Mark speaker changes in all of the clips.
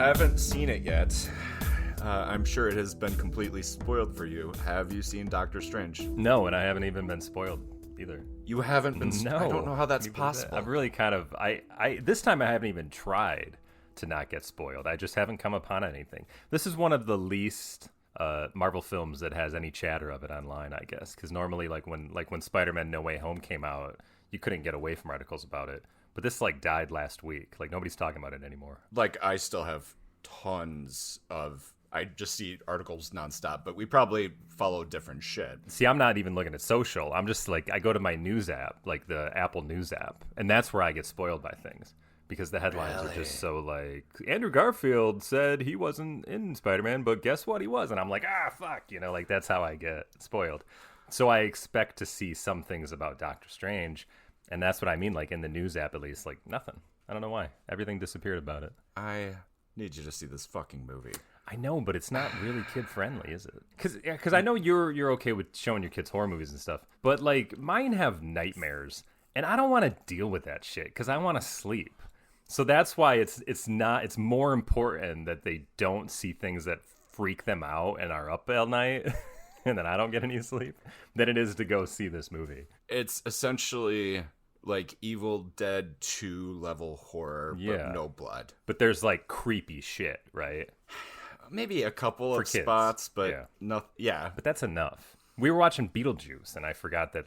Speaker 1: haven't seen it yet, I'm sure it has been completely spoiled for you. Have you seen Doctor Strange?
Speaker 2: No, and I haven't even been spoiled either.
Speaker 1: You haven't been
Speaker 2: No.
Speaker 1: I don't know how that's possible.
Speaker 2: I've really kind of... this time I haven't even tried to not get spoiled. I just haven't come upon anything. This is one of the least Marvel films that has any chatter of it online, I guess. Because normally, like when Spider-Man No Way Home came out, you couldn't get away from articles about it. But this died last week. Nobody's talking about it anymore.
Speaker 1: I still have tons of... I just see articles nonstop, but we probably follow different shit.
Speaker 2: See, I'm not even looking at social. I'm just I go to my news app, the Apple News app, and that's where I get spoiled by things. Because the headlines are just so Andrew Garfield said he wasn't in Spider-Man, but guess what? He was. And I'm like, fuck. That's how I get spoiled. So I expect to see some things about Doctor Strange. And that's what I mean, in the news app, at least, nothing. I don't know why. Everything disappeared about it.
Speaker 1: I need you to see this fucking movie.
Speaker 2: I know, but it's not really kid-friendly, is it? Because I know you're okay with showing your kids horror movies and stuff. But, mine have nightmares. And I don't want to deal with that shit, because I want to sleep. So that's why it's more important that they don't see things that freak them out and are up all night and then I don't get any sleep than it is to go see this movie.
Speaker 1: It's essentially Evil Dead 2 level horror, but no blood.
Speaker 2: But there's creepy shit, right?
Speaker 1: Maybe a couple
Speaker 2: For
Speaker 1: of
Speaker 2: kids.
Speaker 1: spots, but
Speaker 2: But that's enough. We were watching Beetlejuice, and I forgot that,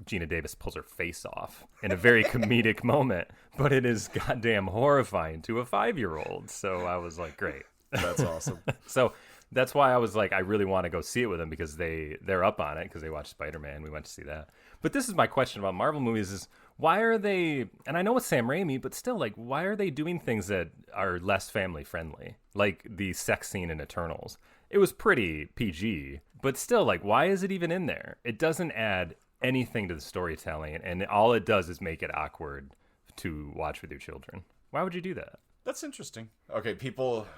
Speaker 2: Gina Davis pulls her face off in a very comedic moment, but it is goddamn horrifying to a 5-year-old. So I was like, great.
Speaker 1: That's awesome.
Speaker 2: So that's why I was I really want to go see it with them, because they're up on it, because they watched Spider-Man. We went to see that. But this is my question about Marvel movies is, why are they, and I know it's Sam Raimi, but still, why are they doing things that are less family-friendly? Like the sex scene in Eternals. It was pretty PG, but still, why is it even in there? It doesn't add anything to the storytelling, and all it does is make it awkward to watch with your children. Why would you do that?
Speaker 1: That's interesting. Okay, people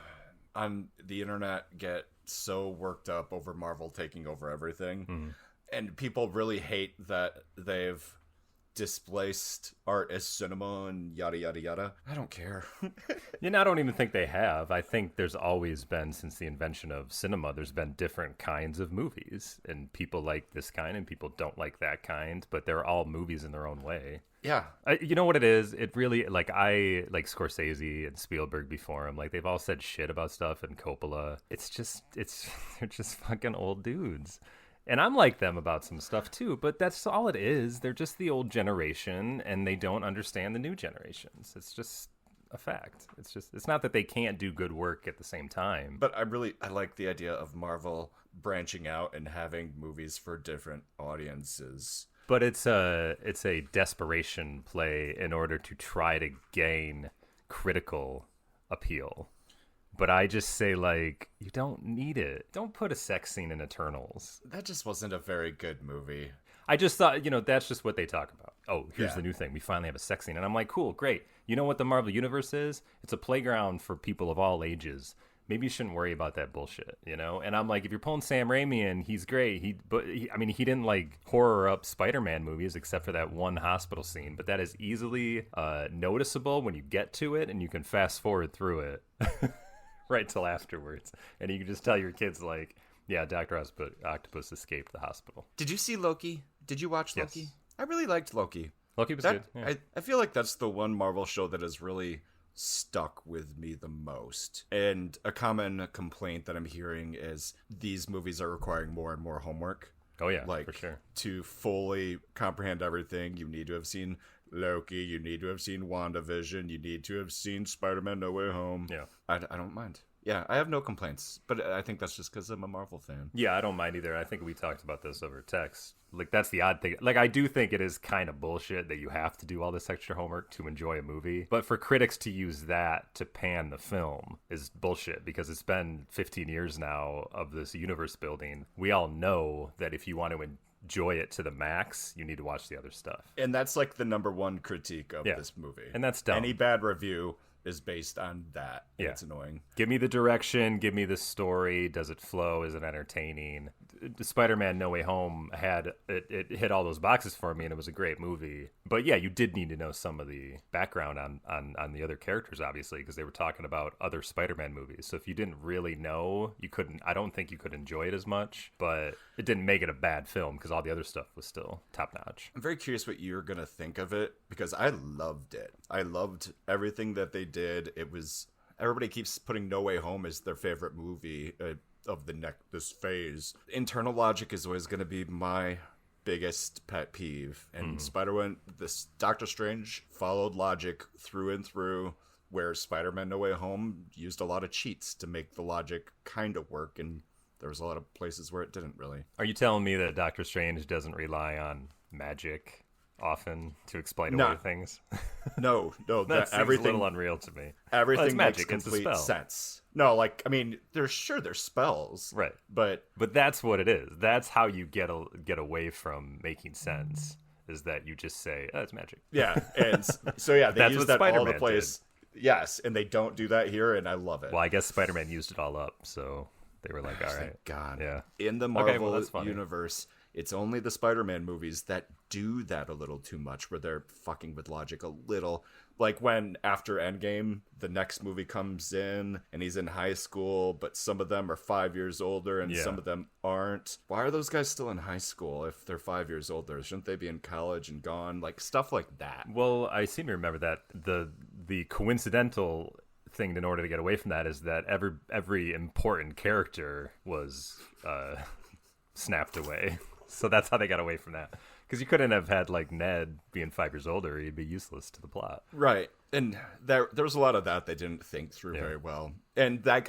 Speaker 1: on the internet get so worked up over Marvel taking over everything, and people really hate that they've displaced art as cinema and yada yada yada. I don't care.
Speaker 2: I don't even think they have. I think there's always been, since the invention of cinema, there's been different kinds of movies, and people like this kind and people don't like that kind, but they're all movies in their own way.
Speaker 1: Yeah.
Speaker 2: You know what it is? It really, I like Scorsese and Spielberg before him. They've all said shit about stuff, and Coppola. They're just fucking old dudes. And I'm like them about some stuff too, but that's all it is. They're just the old generation, and they don't understand the new generations. It's just a fact. It's not that they can't do good work at the same time.
Speaker 1: But I like the idea of Marvel branching out and having movies for different audiences.
Speaker 2: But it's a desperation play in order to try to gain critical appeal. But I just say, you don't need it. Don't put a sex scene in Eternals.
Speaker 1: That just wasn't a very good movie.
Speaker 2: I just thought, that's just what they talk about. Oh, here's the new thing. We finally have a sex scene. And I'm like, cool, great. You know what the Marvel Universe is? It's a playground for people of all ages. Maybe you shouldn't worry about that bullshit, And I'm like, if you're pulling Sam Raimi in, he's great. He didn't horror up Spider-Man movies except for that one hospital scene. But that is easily noticeable when you get to it, and you can fast forward through it. Right till afterwards, and you can just tell your kids Dr. Octopus escaped the hospital.
Speaker 1: Did you see Loki? Did you watch Loki?
Speaker 2: Yes.
Speaker 1: I really liked Loki.
Speaker 2: Loki was good. Yeah.
Speaker 1: I feel like that's the one Marvel show that has really stuck with me the most. And a common complaint that I'm hearing is these movies are requiring more and more homework.
Speaker 2: Oh yeah, for sure.
Speaker 1: To fully comprehend everything, you need to have seen Loki, you need to have seen WandaVision, you need to have seen Spider-Man No Way Home.
Speaker 2: Yeah.
Speaker 1: I don't mind. Yeah, I have no complaints, but I think that's just because I'm a Marvel fan.
Speaker 2: Yeah, I don't mind either. I think we talked about this over text. That's the odd thing. I do think it is kind of bullshit that you have to do all this extra homework to enjoy a movie. But for critics to use that to pan the film is bullshit, because it's been 15 years now of this universe building. We all know that if you want to enjoy it to the max, you need to watch the other stuff.
Speaker 1: And that's the number one critique of this movie.
Speaker 2: And that's dumb.
Speaker 1: Any bad review is based on that.
Speaker 2: Yeah.
Speaker 1: It's annoying.
Speaker 2: Give me the direction, give me the story. Does it flow? Is it entertaining? Spider-Man No Way Home it hit all those boxes for me, and it was a great movie. But yeah, you did need to know some of the background on the other characters, obviously, because they were talking about other Spider-Man movies. So if you didn't really know, I don't think you could enjoy it as much, but it didn't make it a bad film because all the other stuff was still top-notch.
Speaker 1: I'm very curious what you're going to think of it, because I loved it. I loved everything that they did. Everybody keeps putting No Way Home as their favorite movie of this phase. Internal logic is always going to be my biggest pet peeve. And this Doctor Strange followed logic through and through, where Spider-Man No Way Home used a lot of cheats to make the logic kind of work, and there was a lot of places where it didn't really.
Speaker 2: Are you telling me that Doctor Strange doesn't rely on magic often to explain away things?
Speaker 1: No,
Speaker 2: that seems
Speaker 1: everything,
Speaker 2: a little unreal to me.
Speaker 1: Everything
Speaker 2: well,
Speaker 1: makes complete sense. No, like, I mean, there's spells,
Speaker 2: right?
Speaker 1: But
Speaker 2: that's what it is. That's how you get away from making sense. Is that you just say, "Oh, it's magic."
Speaker 1: Yeah, and so yeah, they use that
Speaker 2: Spider-Man
Speaker 1: all the place. Yes, and they don't do that here, and I love it.
Speaker 2: Well, I guess Spider-Man used it all up, so they were like, "All right,
Speaker 1: thank God."
Speaker 2: Yeah.
Speaker 1: In the Marvel universe, it's only the Spider-Man movies that do that a little too much, where they're fucking with logic a little. Like when after Endgame, the next movie comes in and he's in high school, but some of them are 5 years older and some of them aren't. Why are those guys still in high school if they're 5 years older? Shouldn't they be in college and gone? Like stuff like that.
Speaker 2: Well, I seem to remember that the coincidental thing in order to get away from that is that every important character was snapped away. So that's how they got away from that. Because you couldn't have had, like, Ned being 5 years older. He'd be useless to the plot.
Speaker 1: Right. And there was a lot of that they didn't think through very well. And that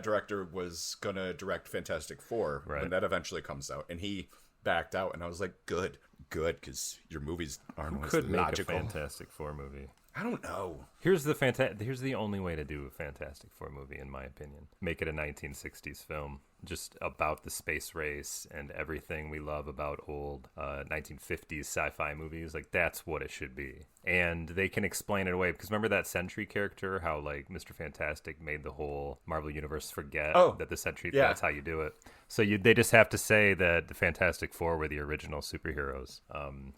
Speaker 1: director was going to direct Fantastic Four when that eventually comes out. And he backed out. And I was like, good, because your movies aren't always logical.
Speaker 2: Who could make a Fantastic Four movie?
Speaker 1: I don't know.
Speaker 2: Here's the only way to do a Fantastic Four movie, in my opinion. Make it a 1960s film, just about the space race and everything we love about old 1950s sci-fi movies. Like, that's what it should be. And they can explain it away, because remember that Sentry character, how, like, Mr. Fantastic made the whole Marvel Universe forget that the Sentry, that's how you do it. So they just have to say that the Fantastic Four were the original superheroes,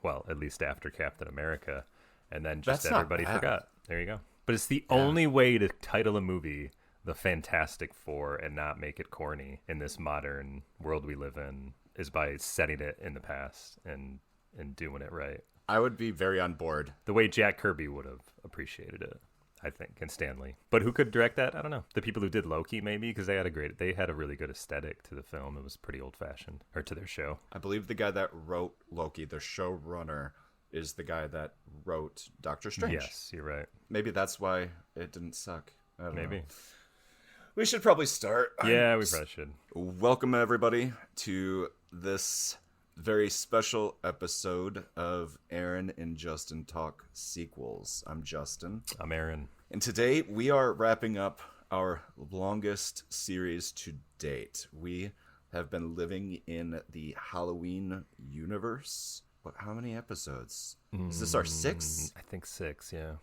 Speaker 2: well, at least after Captain America. And then just everybody forgot. There you go. But it's the only way to title a movie The Fantastic Four and not make it corny in this modern world we live in is by setting it in the past and doing it right.
Speaker 1: I would be very on board.
Speaker 2: The way Jack Kirby would have appreciated it, I think, and Stanley. But who could direct that? I don't know. The people who did Loki, maybe, because they had a really good aesthetic to the film. It was pretty old-fashioned, or to their show.
Speaker 1: I believe the guy that wrote Loki, the showrunner, is the guy that wrote Doctor Strange.
Speaker 2: Yes, you're right.
Speaker 1: Maybe that's why it didn't suck. I don't know. We should probably start.
Speaker 2: Yeah, we probably should.
Speaker 1: Welcome, everybody, to this very special episode of Aaron and Justin Talk Sequels. I'm Justin.
Speaker 2: I'm Aaron.
Speaker 1: And today we are wrapping up our longest series to date. We have been living in the Halloween universe. How many episodes? Is this our 6th?
Speaker 2: I think 6, yeah.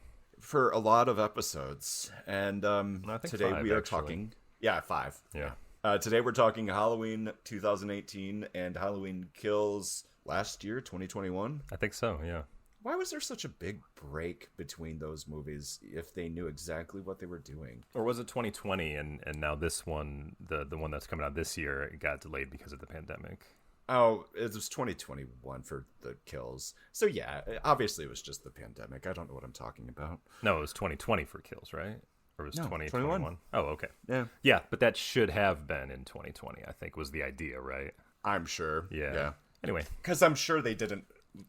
Speaker 1: For a lot of episodes. And today
Speaker 2: 5,
Speaker 1: we are
Speaker 2: actually.
Speaker 1: talking... Yeah, 5.
Speaker 2: Yeah.
Speaker 1: Today we're talking Halloween 2018 and Halloween Kills last year, 2021.
Speaker 2: I think so, yeah.
Speaker 1: Why was there such a big break between those movies if they knew exactly what they were doing?
Speaker 2: Or was it 2020 and now this one, the one that's coming out this year, it got delayed because of the pandemic?
Speaker 1: Oh, it was 2021 for the Kills. So yeah, obviously it was just the pandemic. I don't know what I'm talking about.
Speaker 2: No, it was 2020 for Kills, right? Or was 2021? Oh, okay.
Speaker 1: Yeah.
Speaker 2: Yeah, but that should have been in 2020, I think, was the idea, right?
Speaker 1: I'm sure.
Speaker 2: Yeah. Anyway.
Speaker 1: Because I'm sure they didn't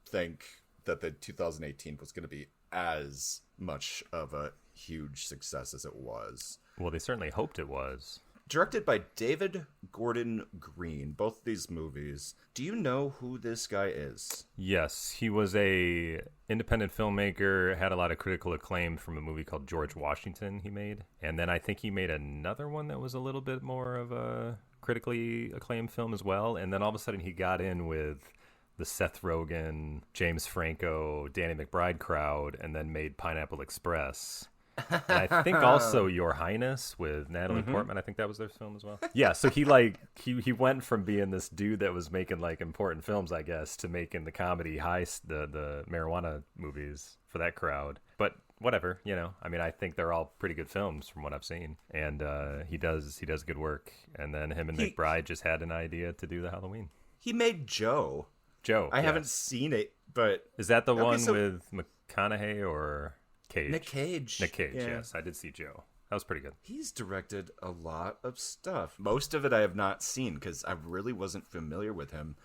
Speaker 1: think that the 2018 was going to be as much of a huge success as it was.
Speaker 2: Well, they certainly hoped it was.
Speaker 1: Directed by David Gordon Green, both of these movies. Do you know who this guy is?
Speaker 2: Yes, he was a independent filmmaker, had a lot of critical acclaim from a movie called George Washington he made. And then I think he made another one that was a little bit more of a critically acclaimed film as well. And then all of a sudden he got in with the Seth Rogen, James Franco, Danny McBride crowd, and then made Pineapple Express. And I think also Your Highness with Natalie Portman. I think that was their film as well. Yeah, so he went from being this dude that was making like important films, I guess, to making the comedy the marijuana movies for that crowd. But whatever, I mean, I think they're all pretty good films from what I've seen, and he does good work. And then him and McBride just had an idea to do the Halloween.
Speaker 1: He made Joe. I haven't seen it, but
Speaker 2: is that the one with McConaughey or Cage?
Speaker 1: Nick Cage.
Speaker 2: Yes, I did see Joe. That was pretty good.
Speaker 1: He's directed a lot of stuff. Most of it I have not seen because I really wasn't familiar with him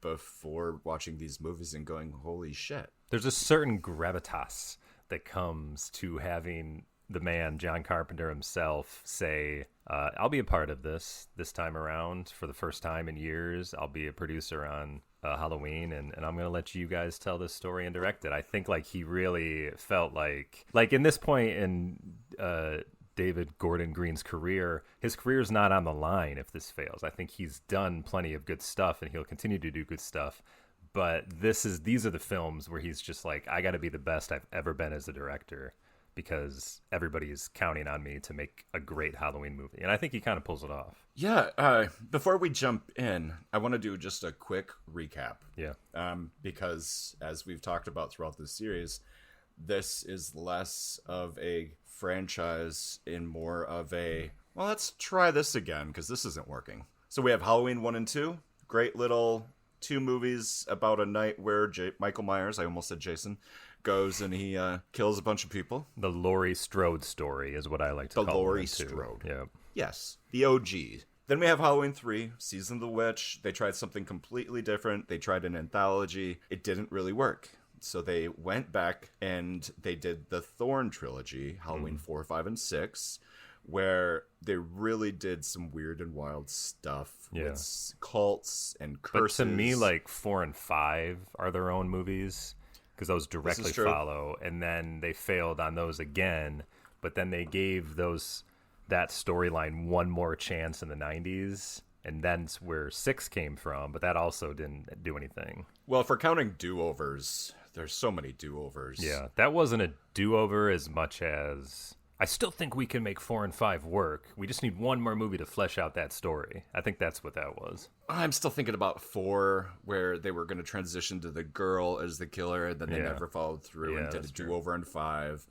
Speaker 1: before watching these movies and going, holy shit.
Speaker 2: There's a certain gravitas that comes to having the man, John Carpenter himself, say, I'll be a part of this time around for the first time in years. I'll be a producer on Halloween, and I'm going to let you guys tell this story and direct it. I think like he really felt like in this point in David Gordon Green's career, his career's not on the line if this fails. I think he's done plenty of good stuff, and he'll continue to do good stuff. But these are the films where he's just like, I got to be the best I've ever been as a director because everybody's counting on me to make a great Halloween movie. And I think he kind of pulls it off.
Speaker 1: Yeah. Before we jump in, I want to do just a quick recap.
Speaker 2: Yeah.
Speaker 1: Because as we've talked about throughout this series, this is less of a franchise and more of a, well, let's try this again because this isn't working. So we have Halloween 1 and 2. Great little 2 movies about a night where Michael Myers, I almost said Jason, goes and he kills a bunch of people.
Speaker 2: The Laurie Strode story is what I like to call it. The
Speaker 1: Laurie Strode.
Speaker 2: Yeah.
Speaker 1: Yes. The OG. Then we have Halloween 3, Season of the Witch. They tried something completely different. They tried an anthology. It didn't really work. So they went back and they did the Thorn trilogy, Halloween 4, 5, and 6, where they really did some weird and wild stuff with cults and curses.
Speaker 2: But to me, like 4 and 5 are their own movies because those directly follow, and then they failed on those again. But then they gave that storyline one more chance in the 90s, and that's where 6 came from. But that also didn't do anything.
Speaker 1: Well, if we're counting do-overs, there's so many do-overs.
Speaker 2: Yeah, that wasn't a do-over as much as I still think we can make 4 and 5 work. We just need one more movie to flesh out that story. I think that's what that was.
Speaker 1: I'm still thinking about 4, where they were going to transition to the girl as the killer, and then they never followed through and did a do-over in 5.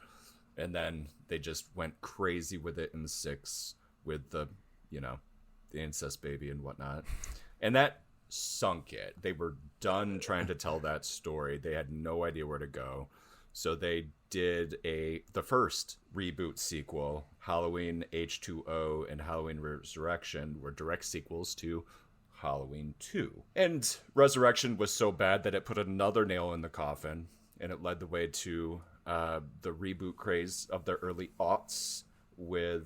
Speaker 1: And then they just went crazy with it in 6 with the incest baby and whatnot. And that sunk it. They were done trying to tell that story. They had no idea where to go. So they did the first reboot sequel, Halloween H2O and Halloween Resurrection, were direct sequels to Halloween 2. And Resurrection was so bad that it put another nail in the coffin, and it led the way to the reboot craze of the early aughts with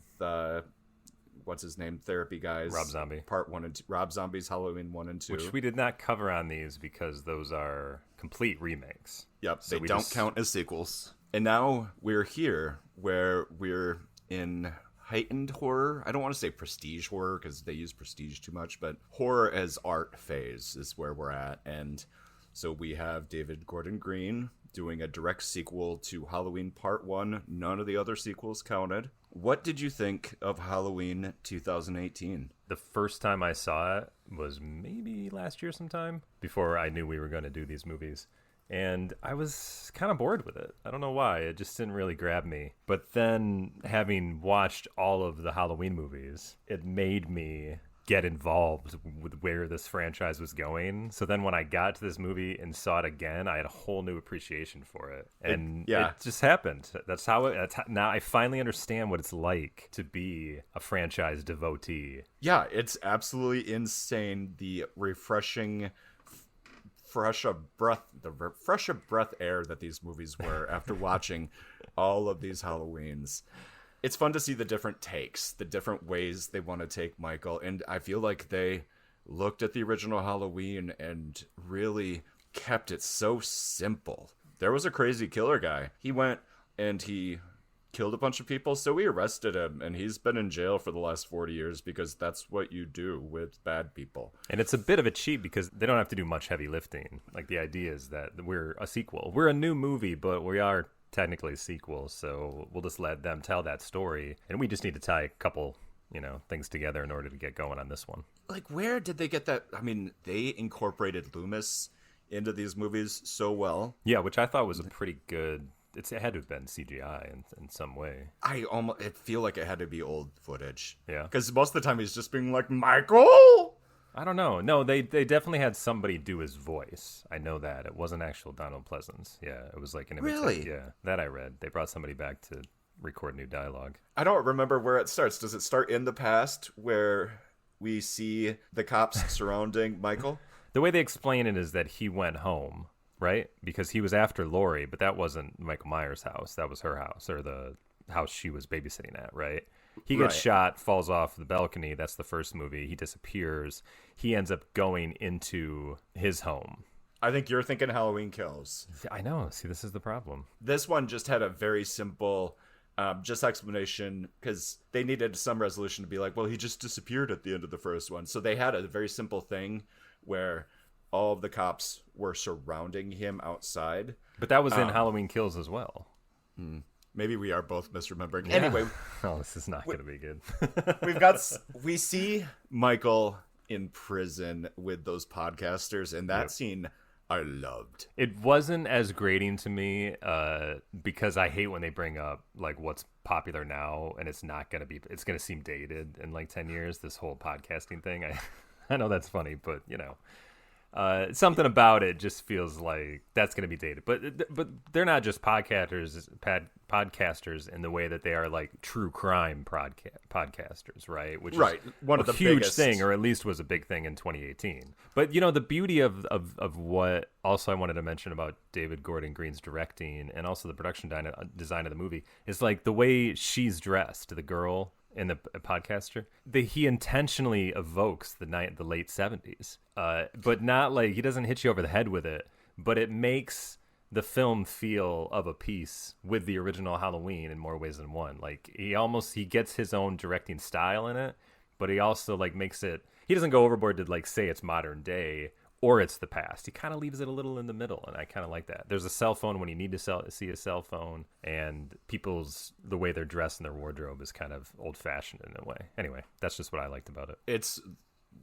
Speaker 1: what's his name, Therapy Guys,
Speaker 2: Rob Zombie,
Speaker 1: Part 1 and 2, Rob Zombie's Halloween 1 and 2,
Speaker 2: which we did not cover on these because those are complete remakes.
Speaker 1: Yep, so they don't count as sequels. And now we're here where we're in heightened horror. I don't want to say prestige horror because they use prestige too much, but horror as art phase is where we're at. And so we have David Gordon Green doing a direct sequel to Halloween Part 1. None of the other sequels counted. What did you think of Halloween 2018?
Speaker 2: The first time I saw it was maybe last year sometime, before I knew we were going to do these movies. And I was kind of bored with it. I don't know why. It just didn't really grab me. But then, having watched all of the Halloween movies, it made me get involved with where this franchise was going. So then when I got to this movie and saw it again, I had a whole new appreciation for it. And it just happened. Now I finally understand what it's like to be a franchise devotee.
Speaker 1: Yeah, it's absolutely insane. The refreshing fresh of breath air that these movies were after watching all of these Halloweens. It's fun to see the different takes, the different ways they want to take Michael, and I feel like they looked at the original Halloween and really kept it so simple. There was a crazy killer guy. He went and he killed a bunch of people, so we arrested him, and he's been in jail for the last 40 years because that's what you do with bad people.
Speaker 2: And it's a bit of a cheat because they don't have to do much heavy lifting. Like, the idea is that we're a sequel. We're a new movie, but we are technically a sequel, so we'll just let them tell that story, and we just need to tie a couple, things together in order to get going on this one.
Speaker 1: Like, where did they get that? I mean, they incorporated Loomis into these movies so well.
Speaker 2: Yeah, which I thought was a pretty good. It had to have been CGI in some way.
Speaker 1: I feel like it had to be old footage.
Speaker 2: Yeah,
Speaker 1: because most of the time he's just being like, Michael.
Speaker 2: I don't know. No, they definitely had somebody do his voice. I know that it wasn't actual Donald Pleasance. Yeah, it was like an imitation.
Speaker 1: Really?
Speaker 2: Yeah, that I read. They brought somebody back to record new dialogue.
Speaker 1: I don't remember where it starts. Does it start in the past where we see the cops surrounding Michael?
Speaker 2: The way they explain it is that he went home, right? Because he was after Lori, but that wasn't Michael Myers' house. That was her house, or the house she was babysitting at, right? He gets shot, falls off the balcony. That's the first movie. He disappears. He ends up going into his home.
Speaker 1: I think you're thinking Halloween Kills.
Speaker 2: I know. See, this is the problem.
Speaker 1: This one just had a very simple just explanation, because they needed some resolution to be like, well, he just disappeared at the end of the first one. So they had a very simple thing where all of the cops were surrounding him outside.
Speaker 2: But that was in Halloween Kills as well.
Speaker 1: Maybe we are both misremembering.
Speaker 2: Yeah.
Speaker 1: Anyway.
Speaker 2: Oh, this is not going to be good.
Speaker 1: We see Michael in prison with those podcasters, and that scene I loved.
Speaker 2: It wasn't as grating to me because I hate when they bring up like what's popular now, and it's going to seem dated in like 10 years, this whole podcasting thing. I know that's funny, but something about it just feels like that's going to be dated. But they're not just podcasters in the way that they are like true crime podcasters, right? Which is
Speaker 1: one of the
Speaker 2: huge
Speaker 1: biggest
Speaker 2: thing, or at least was a big thing in 2018. But the beauty of what also I wanted to mention about David Gordon Green's directing and also the production design of the movie is like the way she's dressed, the girl in the podcaster, he intentionally evokes the late 70s, but not like he doesn't hit you over the head with it, but it makes the film feel of a piece with the original Halloween in more ways than one. Like he gets his own directing style in it, but he also like makes it, he doesn't go overboard to like say it's modern day or it's the past. He kind of leaves it a little in the middle, and I kind of like that. There's a cell phone when you need to see a cell phone, and the way they're dressed in their wardrobe is kind of old-fashioned in a way. Anyway, that's just what I liked about it.
Speaker 1: It's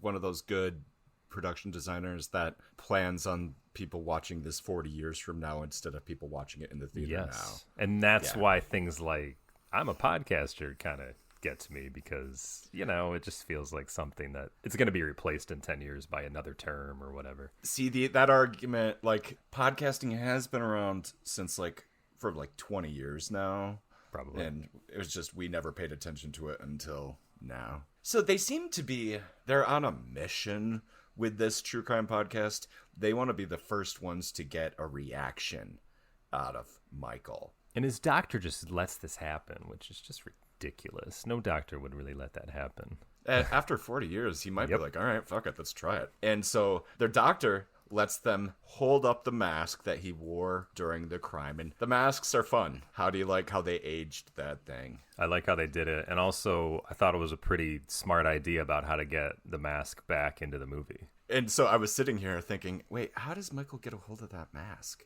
Speaker 1: one of those good production designers that plans on people watching this 40 years from now instead of people watching it in the theater now.
Speaker 2: And that's why things like I'm a podcaster kind of get to me, because it just feels like something that it's going to be replaced in 10 years by another term or whatever.
Speaker 1: See, that argument, like podcasting has been around since for 20 years now,
Speaker 2: probably,
Speaker 1: and it was just we never paid attention to it until now. So they seem to be, they're on a mission with this true crime podcast. They want to be the first ones to get a reaction out of Michael, and
Speaker 2: his doctor just lets this happen, which is just ridiculous. No doctor would really let that happen.
Speaker 1: After 40 years, he might be like, all right, fuck it, let's try it. And so their doctor lets them hold up the mask that he wore during the crime. And the masks are fun. How do you like how they aged that thing?
Speaker 2: I like how they did it. And also, I thought it was a pretty smart idea about how to get the mask back into the movie.
Speaker 1: And so I was sitting here thinking, wait, how does Michael get a hold of that mask?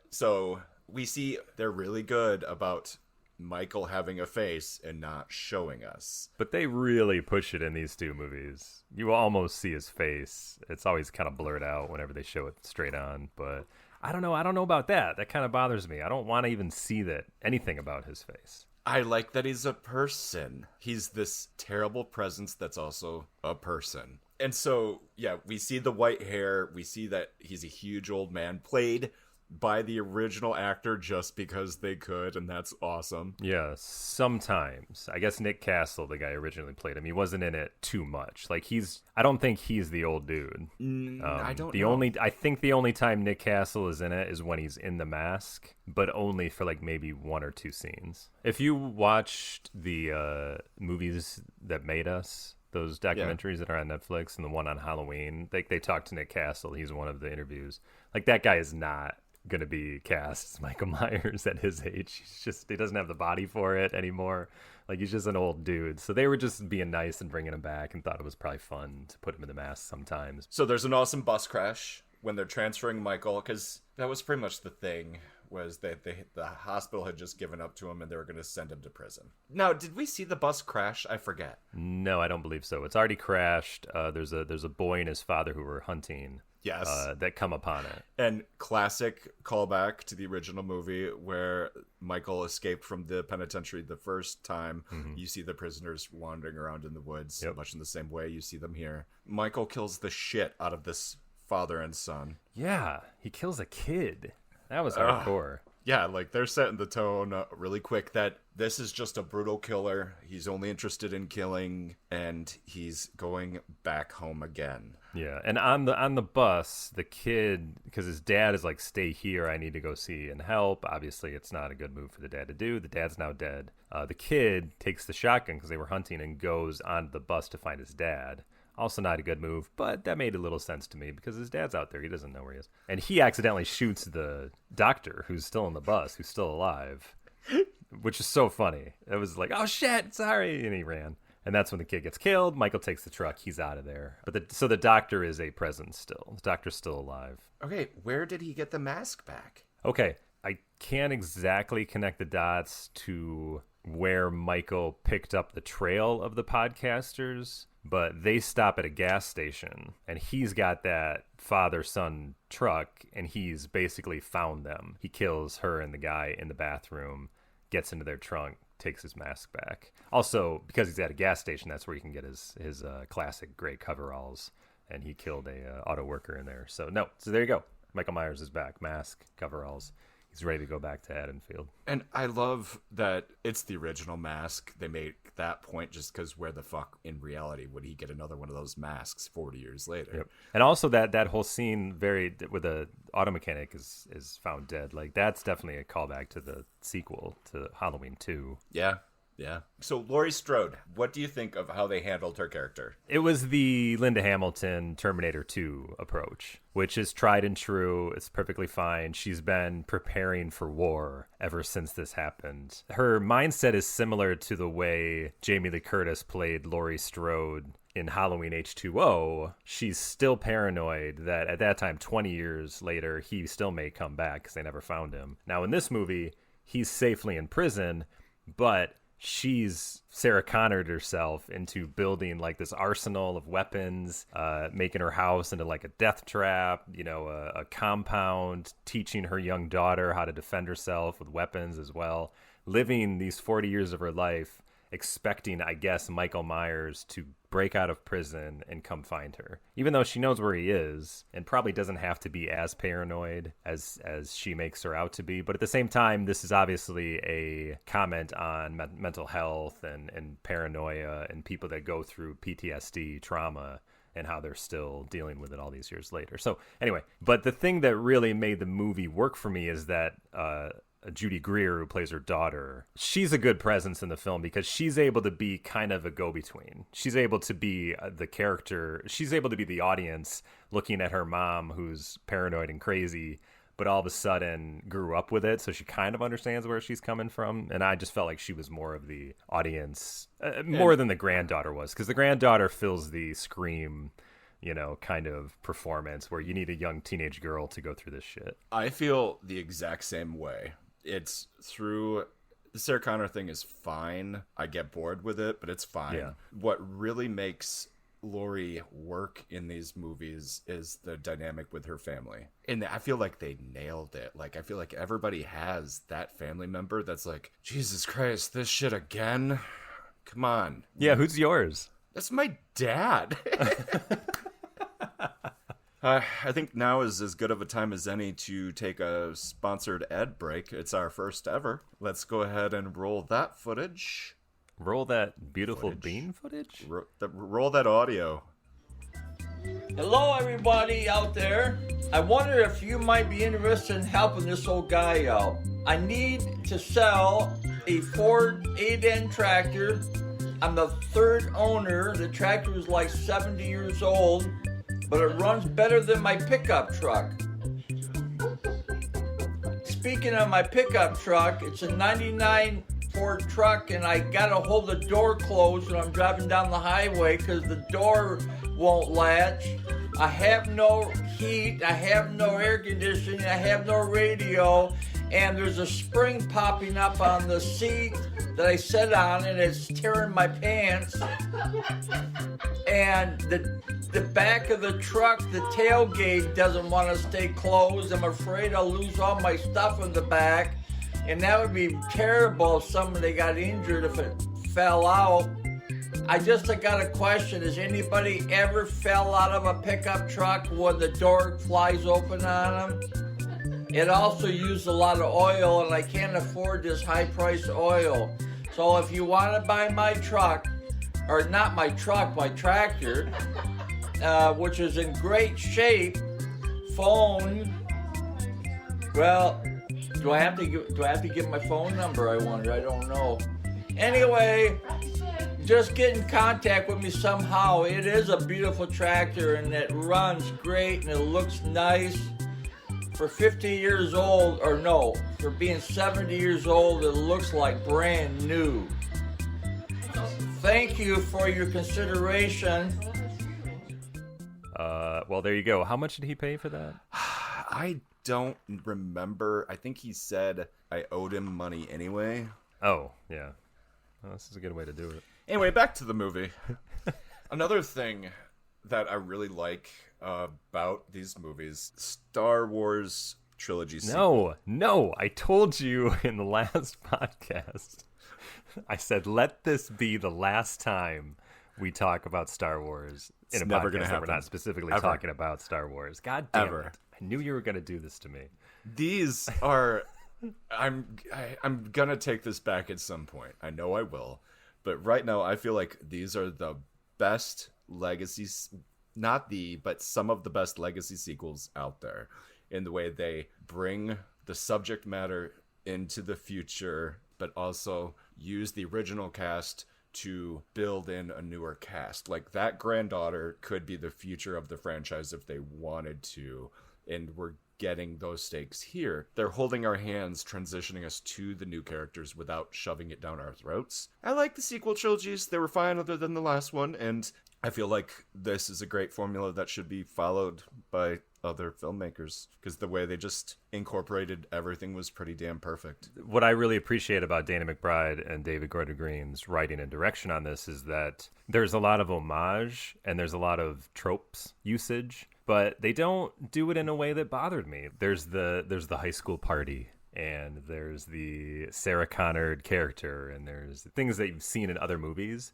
Speaker 1: So we see they're really good about Michael having a face and not showing us.
Speaker 2: But they really push it in these two movies. You almost see his face. It's always kind of blurred out whenever they show it straight on. But I don't know about that. That kind of bothers me. I don't want to even see anything about his face.
Speaker 1: I like that he's a person. He's this terrible presence that's also a person. And so, we see the white hair. We see that he's a huge old man, played by the original actor just because they could, and that's awesome.
Speaker 2: Yeah, sometimes. I guess Nick Castle, the guy who originally played him, he wasn't in it too much. Like I don't think he's the old dude.
Speaker 1: I don't know.
Speaker 2: I think the only time Nick Castle is in it is when he's in the mask, but only for maybe one or two scenes. If you watched the movies that made us, those documentaries that are on Netflix, and the one on Halloween, they talked to Nick Castle. He's one of the interviews. That guy is not going to be cast as Michael Myers at his age. He doesn't have the body for it anymore. He's just an old dude. So they were just being nice and bringing him back, and thought it was probably fun to put him in the mask sometimes.
Speaker 1: So there's an awesome bus crash when they're transferring Michael, because that was pretty much the thing, was that the hospital had just given up to him and they were going to send him to prison. Now, did we see the bus crash? I forget.
Speaker 2: No, I don't believe so. It's already crashed. There's a boy and his father who were hunting.
Speaker 1: Yes.
Speaker 2: That come upon it.
Speaker 1: And classic callback to the original movie where Michael escaped from the penitentiary the first time. Mm-hmm. You see the prisoners wandering around in the woods, much in the same way you see them here. Michael kills the shit out of this father and son.
Speaker 2: Yeah, he kills a kid. That was hardcore.
Speaker 1: Yeah, like they're setting the tone really quick that this is just a brutal killer. He's only interested in killing, and he's going back home again.
Speaker 2: Yeah, and on the bus, the kid, because his dad is like, stay here, I need to go see and help. Obviously, it's not a good move for the dad to do. The dad's now dead. The kid takes the shotgun because they were hunting and goes onto the bus to find his dad. Also not a good move, but that made a little sense to me because his dad's out there. He doesn't know where he is. And he accidentally shoots the doctor who's still on the bus, who's still alive, which is so funny. It was like, oh, shit, sorry. And he ran. And that's when the kid gets killed. Michael takes the truck. He's out of there. But so the doctor is a presence still. The doctor's still alive.
Speaker 1: Okay, where did he get the mask back?
Speaker 2: Okay, I can't exactly connect the dots to where Michael picked up the trail of the podcasters, but they stop at a gas station, and he's got that father-son truck, and he's basically found them. He kills her and the guy in the bathroom, gets into their trunk, takes his mask back. Also, because he's at a gas station, that's where he can get his classic gray coveralls, and he killed a auto worker in there. So there you go. Michael Myers is back. Mask, coveralls. He's ready to go back to Haddonfield.
Speaker 1: And I love that it's the original mask. They make that point just because where the fuck in reality would he get another one of those masks 40 years later?
Speaker 2: Yep. And also that whole scene with the auto mechanic is found dead. Like, that's definitely a callback to the sequel to Halloween 2.
Speaker 1: Yeah. Yeah. So Laurie Strode, what do you think of how they handled her character?
Speaker 2: It was the Linda Hamilton Terminator 2 approach, which is tried and true. It's perfectly fine. She's been preparing for war ever since this happened. Her mindset is similar to the way Jamie Lee Curtis played Laurie Strode in Halloween H2O. She's still paranoid that at that time, 20 years later, he still may come back because they never found him. Now in this movie, he's safely in prison, but she's Sarah Connored herself into building like this arsenal of weapons, making her house into like a death trap, a compound, teaching her young daughter how to defend herself with weapons as well, living these 40 years of her life expecting, I guess, Michael Myers to break out of prison and come find her, even though she knows where he is and probably doesn't have to be as paranoid as she makes her out to be. But at the same time, this is obviously a comment on mental health and paranoia and people that go through PTSD trauma and how they're still dealing with it all these years later. So anyway, but the thing that really made the movie work for me is that Judy Greer, who plays her daughter, she's a good presence in the film because she's able to be kind of a go-between. She's able to be the character. She's able to be the audience looking at her mom, who's paranoid and crazy, but all of a sudden grew up with it, so she kind of understands where she's coming from. And I just felt like she was more of the audience, more than the granddaughter was, because the granddaughter fills the Scream, kind of performance where you need a young teenage girl to go through this shit.
Speaker 1: I feel the exact same way. It's through the Sarah Connor thing is fine. I get bored with it, but it's fine. Yeah. What really makes Laurie work in these movies is the dynamic with her family. And I feel like they nailed it. Like, I feel like everybody has that family member that's like, Jesus Christ, this shit again? Come on.
Speaker 2: Yeah, who's yours?
Speaker 1: That's my dad. I think now is as good of a time as any to take a sponsored ad break. It's our first ever. Let's go ahead and roll that footage.
Speaker 2: Roll that beautiful bean footage?
Speaker 1: Roll that audio.
Speaker 3: Hello, everybody out there. I wonder if you might be interested in helping this old guy out. I need to sell a Ford 8N tractor. I'm the third owner. The tractor is like 70 years old, but it runs better than my pickup truck. Speaking of my pickup truck, it's a 99 Ford truck, and I gotta hold the door closed when I'm driving down the highway because the door won't latch. I have no heat, I have no air conditioning, I have no radio, and there's a spring popping up on the seat that I sit on, and it's tearing my pants. And the back of the truck, the tailgate doesn't want to stay closed. I'm afraid I'll lose all my stuff in the back, and that would be terrible if somebody got injured if it fell out. I got a question. Has anybody ever fell out of a pickup truck when the door flies open on them? It also used a lot of oil, and I can't afford this high-priced oil. So if you want to buy my truck, or not my truck, my tractor, which is in great shape, phone. Well, do I have to give my phone number? I wonder. I don't know. Anyway, just get in contact with me somehow. It is a beautiful tractor, and it runs great, and it looks nice. For 50 years old, or no, for being 70 years old, it looks like brand new. Thank you for your consideration.
Speaker 2: Well, there you go. How much did he pay for that?
Speaker 1: I don't remember. I think he said I owed him money anyway.
Speaker 2: Oh, yeah. Well, this is a good way to do it.
Speaker 1: Anyway, back to the movie. Another thing that I really like about these movies, Star Wars trilogy sequel.
Speaker 2: No, I told you in the last podcast. I said, let this be the last time we talk about Star Wars in a
Speaker 1: never
Speaker 2: podcast
Speaker 1: gonna
Speaker 2: that
Speaker 1: happen.
Speaker 2: we're not specifically
Speaker 1: Ever.
Speaker 2: talking about Star Wars. God damn
Speaker 1: Ever.
Speaker 2: it. I knew you were going to do this to me.
Speaker 1: These are... I'm gonna take this back at some point. I know I will. But right now, I feel like these are the best legacies... but some of the best legacy sequels out there in the way they bring the subject matter into the future, but also use the original cast to build in a newer cast. Like, that granddaughter could be the future of the franchise if they wanted to, and we're getting those stakes here. They're holding our hands, transitioning us to the new characters without shoving it down our throats. I like the sequel trilogies. They were fine other than the last one, and I feel like this is a great formula that should be followed by other filmmakers, because the way they just incorporated everything was pretty damn perfect.
Speaker 2: What I really appreciate about Dana McBride and David Gordon Green's writing and direction on this is that there's a lot of homage and there's a lot of tropes usage, but they don't do it in a way that bothered me. There's the high school party, and there's the Sarah Connor character, and there's things that you've seen in other movies.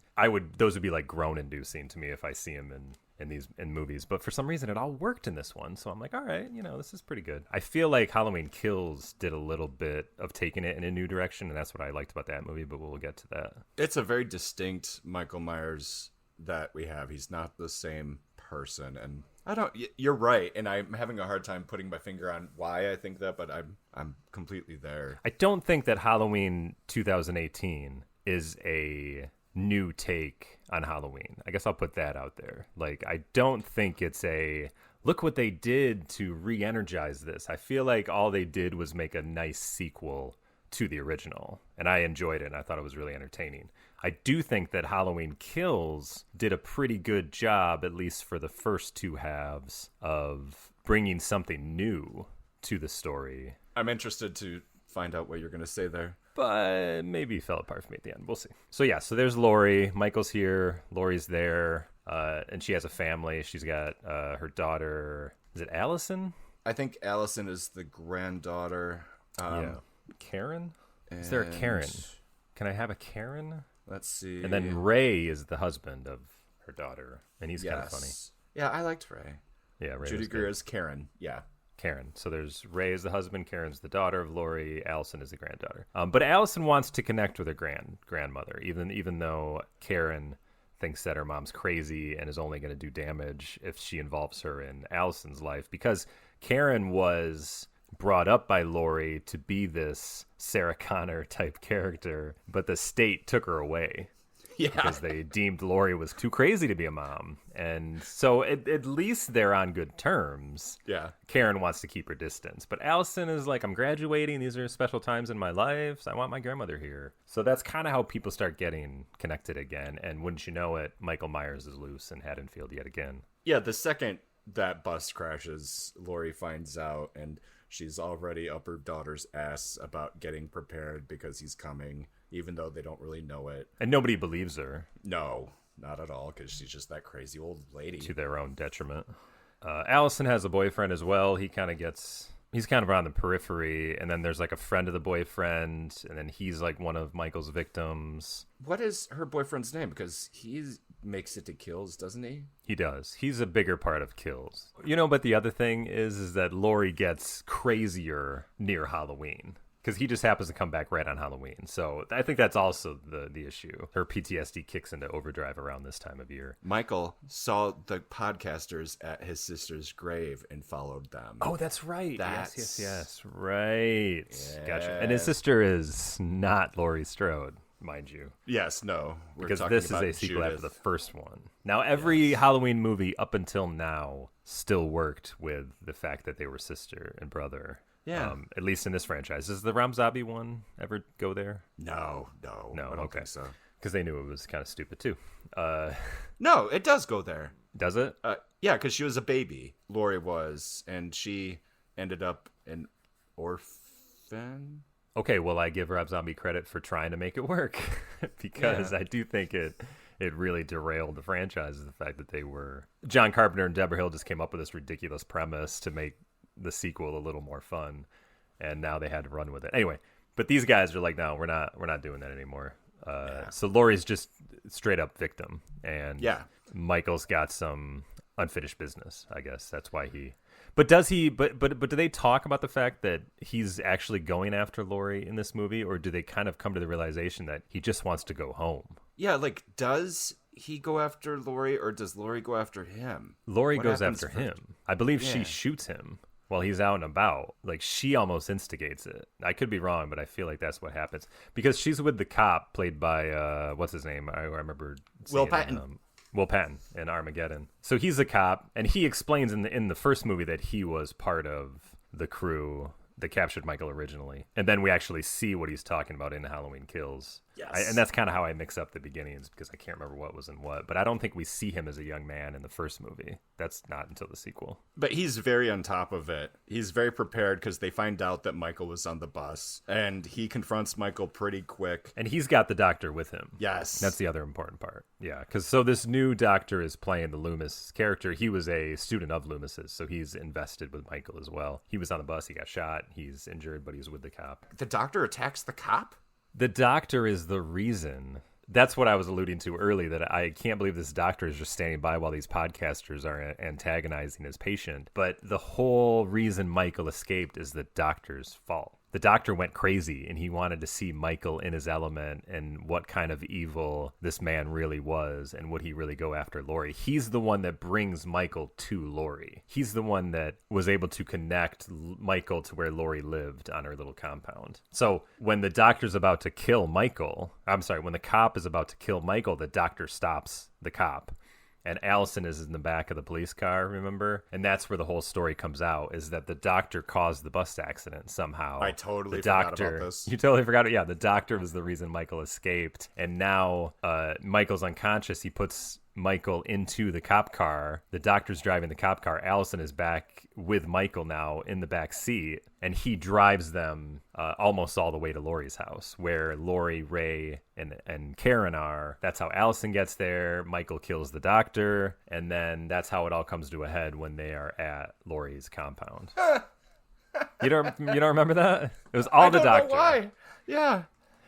Speaker 2: Those would be like groan-inducing to me if I see them in movies. But for some reason, it all worked in this one. So I'm like, all right, this is pretty good. I feel like Halloween Kills did a little bit of taking it in a new direction, and that's what I liked about that movie. But we'll get to that.
Speaker 1: It's a very distinct Michael Myers that we have. He's not the same person, and you're right, and I'm having a hard time putting my finger on why I think that, but I'm completely there.
Speaker 2: I don't think that Halloween 2018 is a new take on Halloween. I guess I'll put that out there. Like, I don't think it's a look what they did to re-energize this. I feel like all they did was make a nice sequel to the original, and I enjoyed it, and I thought it was really entertaining. I do think that Halloween Kills did a pretty good job, at least for the first two halves, of bringing something new to the story.
Speaker 1: I'm interested to find out what you're going to say there.
Speaker 2: But maybe fell apart for me at the end. We'll see. So there's Laurie. Michael's here. Laurie's there. And she has a family. She's got her daughter. Is it Allison?
Speaker 1: I think Allison is the granddaughter.
Speaker 2: Yeah. Karen? Is there a Karen? Can I have a Karen?
Speaker 1: Let's see.
Speaker 2: And then Ray is the husband of her daughter. And he's kind of funny.
Speaker 1: Yeah, I liked Ray.
Speaker 2: Yeah, Ray.
Speaker 1: Judy Greer is Karen. Yeah.
Speaker 2: Karen. So there's Ray is the husband, Karen's the daughter of Laurie, Allison is the granddaughter. But Allison wants to connect with her grandmother, even though Karen thinks that her mom's crazy and is only going to do damage if she involves her in Allison's life, because Karen was brought up by Laurie to be this Sarah Connor type character, but the state took her away. Yeah. Because they deemed Laurie was too crazy to be a mom. And so at least they're on good terms.
Speaker 1: Yeah.
Speaker 2: Karen wants to keep her distance. But Allison is like, I'm graduating. These are special times in my life. So I want my grandmother here. So that's kind of how people start getting connected again. And wouldn't you know it, Michael Myers is loose in Haddonfield yet again.
Speaker 1: Yeah, the second that bus crashes, Lori finds out, and she's already up her daughter's ass about getting prepared because he's coming, even though they don't really know it.
Speaker 2: And nobody believes her.
Speaker 1: No, not at all, because she's just that crazy old lady.
Speaker 2: To their own detriment. Allison has a boyfriend as well. He's kind of on the periphery, and then there's like a friend of the boyfriend, and then he's like one of Michael's victims.
Speaker 1: What is her boyfriend's name? Because he makes it to Kills, doesn't he?
Speaker 2: He does. He's a bigger part of Kills. But the other thing is that Lori gets crazier near Halloween. Because he just happens to come back right on Halloween. So I think that's also the issue. Her PTSD kicks into overdrive around this time of year.
Speaker 1: Michael saw the podcasters at his sister's grave and followed them.
Speaker 2: Oh, that's right. Yes. Right.
Speaker 1: Yeah.
Speaker 2: Gotcha. And his sister is not Laurie Strode, mind you.
Speaker 1: Yes, no.
Speaker 2: Because this is a sequel after the first one. Now, every Halloween movie up until now still worked with the fact that they were sister and brother.
Speaker 1: Yeah.
Speaker 2: At least in this franchise. Does the Ram Zombie one ever go there?
Speaker 1: No. I don't think so.
Speaker 2: Because they knew it was kind of stupid too.
Speaker 1: No, it does go there.
Speaker 2: Does it?
Speaker 1: Yeah, because she was a baby. Lori was, and she ended up an orphan.
Speaker 2: Okay, well, I give Rob Zombie credit for trying to make it work because I do think it really derailed the franchise. The fact that they were John Carpenter and Deborah Hill just came up with this ridiculous premise to make the sequel a little more fun, and now they had to run with it anyway. But these guys are like, no, we're not doing that anymore. So Laurie's just straight up victim, and Michael's got some unfinished business. I guess that's why he. But does he? But do they talk about the fact that he's actually going after Laurie in this movie, or do they kind of come to the realization that he just wants to go home? Yeah,
Speaker 1: like does he go after Laurie, or does Laurie go after him?
Speaker 2: Laurie goes after him. I believe she shoots him while he's out and about. Like, she almost instigates it. I could be wrong, but I feel like that's what happens. Because she's with the cop played by, what's his name? I remember
Speaker 1: Will Patton.
Speaker 2: Will Patton in Armageddon. So he's a cop, and he explains in the first movie that he was part of the crew that captured Michael originally. And then we actually see what he's talking about in Halloween Kills.
Speaker 1: Yes.
Speaker 2: And that's kind of how I mix up the beginnings, because I can't remember what was in what. But I don't think we see him as a young man in the first movie. That's not until the sequel.
Speaker 1: But he's very on top of it. He's very prepared because they find out that Michael was on the bus. And he confronts Michael pretty quick.
Speaker 2: And he's got the doctor with him.
Speaker 1: Yes.
Speaker 2: That's the other important part. Yeah, because so this new doctor is playing the Loomis character. He was a student of Loomis's, so he's invested with Michael as well. He was on the bus. He got shot. He's injured, but he's with the cop.
Speaker 1: The doctor attacks the cop?
Speaker 2: The doctor is the reason. That's what I was alluding to early, that I can't believe this doctor is just standing by while these podcasters are antagonizing his patient. But the whole reason Michael escaped is the doctor's fault. The doctor went crazy, and he wanted to see Michael in his element and what kind of evil this man really was, and would he really go after Laurie. He's the one that brings Michael to Laurie. He's the one that was able to connect Michael to where Laurie lived on her little compound. So when the doctor's about to kill Michael, when the cop is about to kill Michael, the doctor stops the cop. And Allison is in the back of the police car, remember? And that's where the whole story comes out, is that the doctor caused the bus accident somehow.
Speaker 1: I totally forgot about this.
Speaker 2: You totally forgot it? Yeah, the doctor was the reason Michael escaped. And now Michael's unconscious. He puts Michael into the cop car. The doctor's driving the cop car. Allison is back with Michael now in the back seat. And he drives them almost all the way to Laurie's house, where Laurie, Ray, and Karen are. That's how Allison gets there. Michael kills the doctor. And then that's how it all comes to a head when they are at Laurie's compound. You don't remember that? It was all the doctor.
Speaker 1: Know why. Yeah.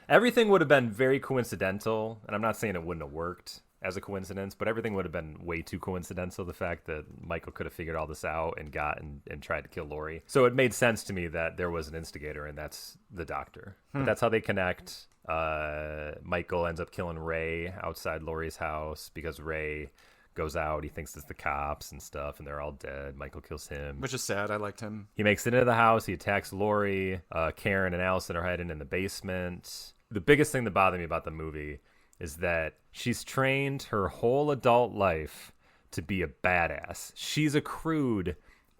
Speaker 2: Everything would have been very coincidental. And I'm not saying it wouldn't have worked as a coincidence, but everything would have been way too coincidental. The fact that Michael could have figured all this out and got and tried to kill Laurie. So it made sense to me that there was an instigator, and that's the doctor. But that's how they connect. Michael ends up killing Ray outside Laurie's house because Ray goes out. He thinks it's the cops and stuff, and they're all dead. Michael kills him.
Speaker 1: Which is sad. I liked him.
Speaker 2: He makes it into the house. He attacks Laurie. Karen and Allison are hiding in the basement. The biggest thing that bothered me about the movie is that she's trained her whole adult life to be a badass. She's accrued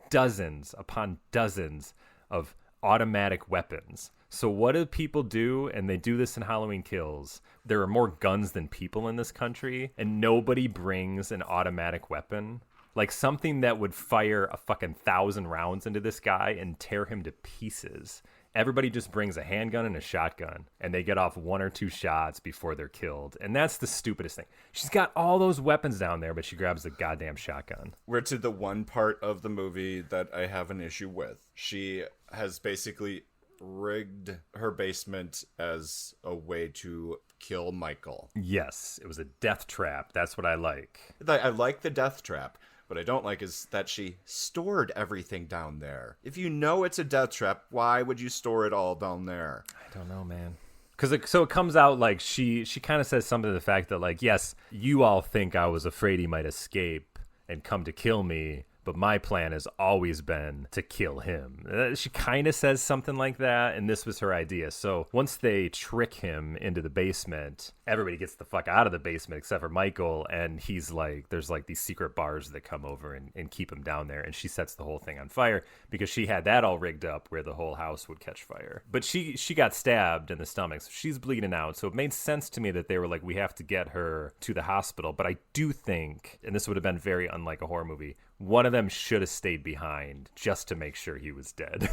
Speaker 2: dozens upon dozens of automatic weapons. So what do people do? And they do this in Halloween Kills. There are more guns than people in this country, and nobody brings an automatic weapon. Like something that would fire a fucking 1,000 rounds into this guy and tear him to pieces. Everybody just brings a handgun and a shotgun, and they get off 1 or 2 shots before they're killed. And that's the stupidest thing. She's got all those weapons down there, but she grabs the goddamn shotgun.
Speaker 1: We're to the one part of the movie that I have an issue with. She has basically rigged her basement as a way to kill Michael.
Speaker 2: Yes, it was a death trap. That's what I like.
Speaker 1: I like the death trap. What I don't like is that she stored everything down there. If you know it's a death trap, why would you store it all down there?
Speaker 2: I don't know, man. Because it comes out like she kind of says something to the fact that, like, yes, you all think I was afraid he might escape and come to kill me, but my plan has always been to kill him. She kind of says something like that, and this was her idea. So once they trick him into the basement, everybody gets the fuck out of the basement except for Michael, and he's like, there's like these secret bars that come over and keep him down there, and she sets the whole thing on fire because she had that all rigged up where the whole house would catch fire. But she got stabbed in the stomach, so she's bleeding out, so it made sense to me that they were like, we have to get her to the hospital. But I do think, and this would have been very unlike a horror movie, one of them should have stayed behind just to make sure he was dead.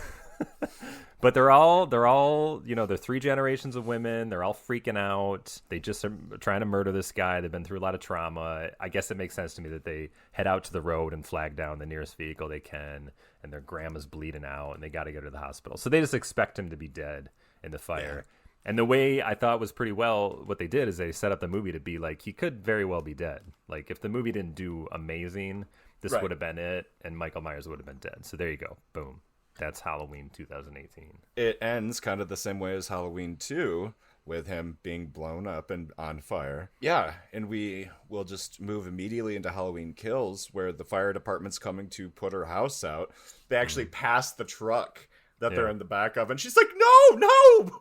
Speaker 2: But they're all, they're 3 generations of women. They're all freaking out. They just are trying to murder this guy. They've been through a lot of trauma. I guess it makes sense to me that they head out to the road and flag down the nearest vehicle they can, and their grandma's bleeding out, and they got to go to the hospital. So they just expect him to be dead in the fire. Yeah. And the way I thought was pretty well, what they did is they set up the movie to be like, he could very well be dead. Like, if the movie didn't do amazing, this would have been it, and Michael Myers would have been dead. So there you go. Boom. That's Halloween 2018.
Speaker 1: It ends kind of the same way as Halloween 2, with him being blown up and on fire. Yeah, and we will just move immediately into Halloween Kills, where the fire department's coming to put her house out. They actually pass the truck that they're in the back of, and she's like, no,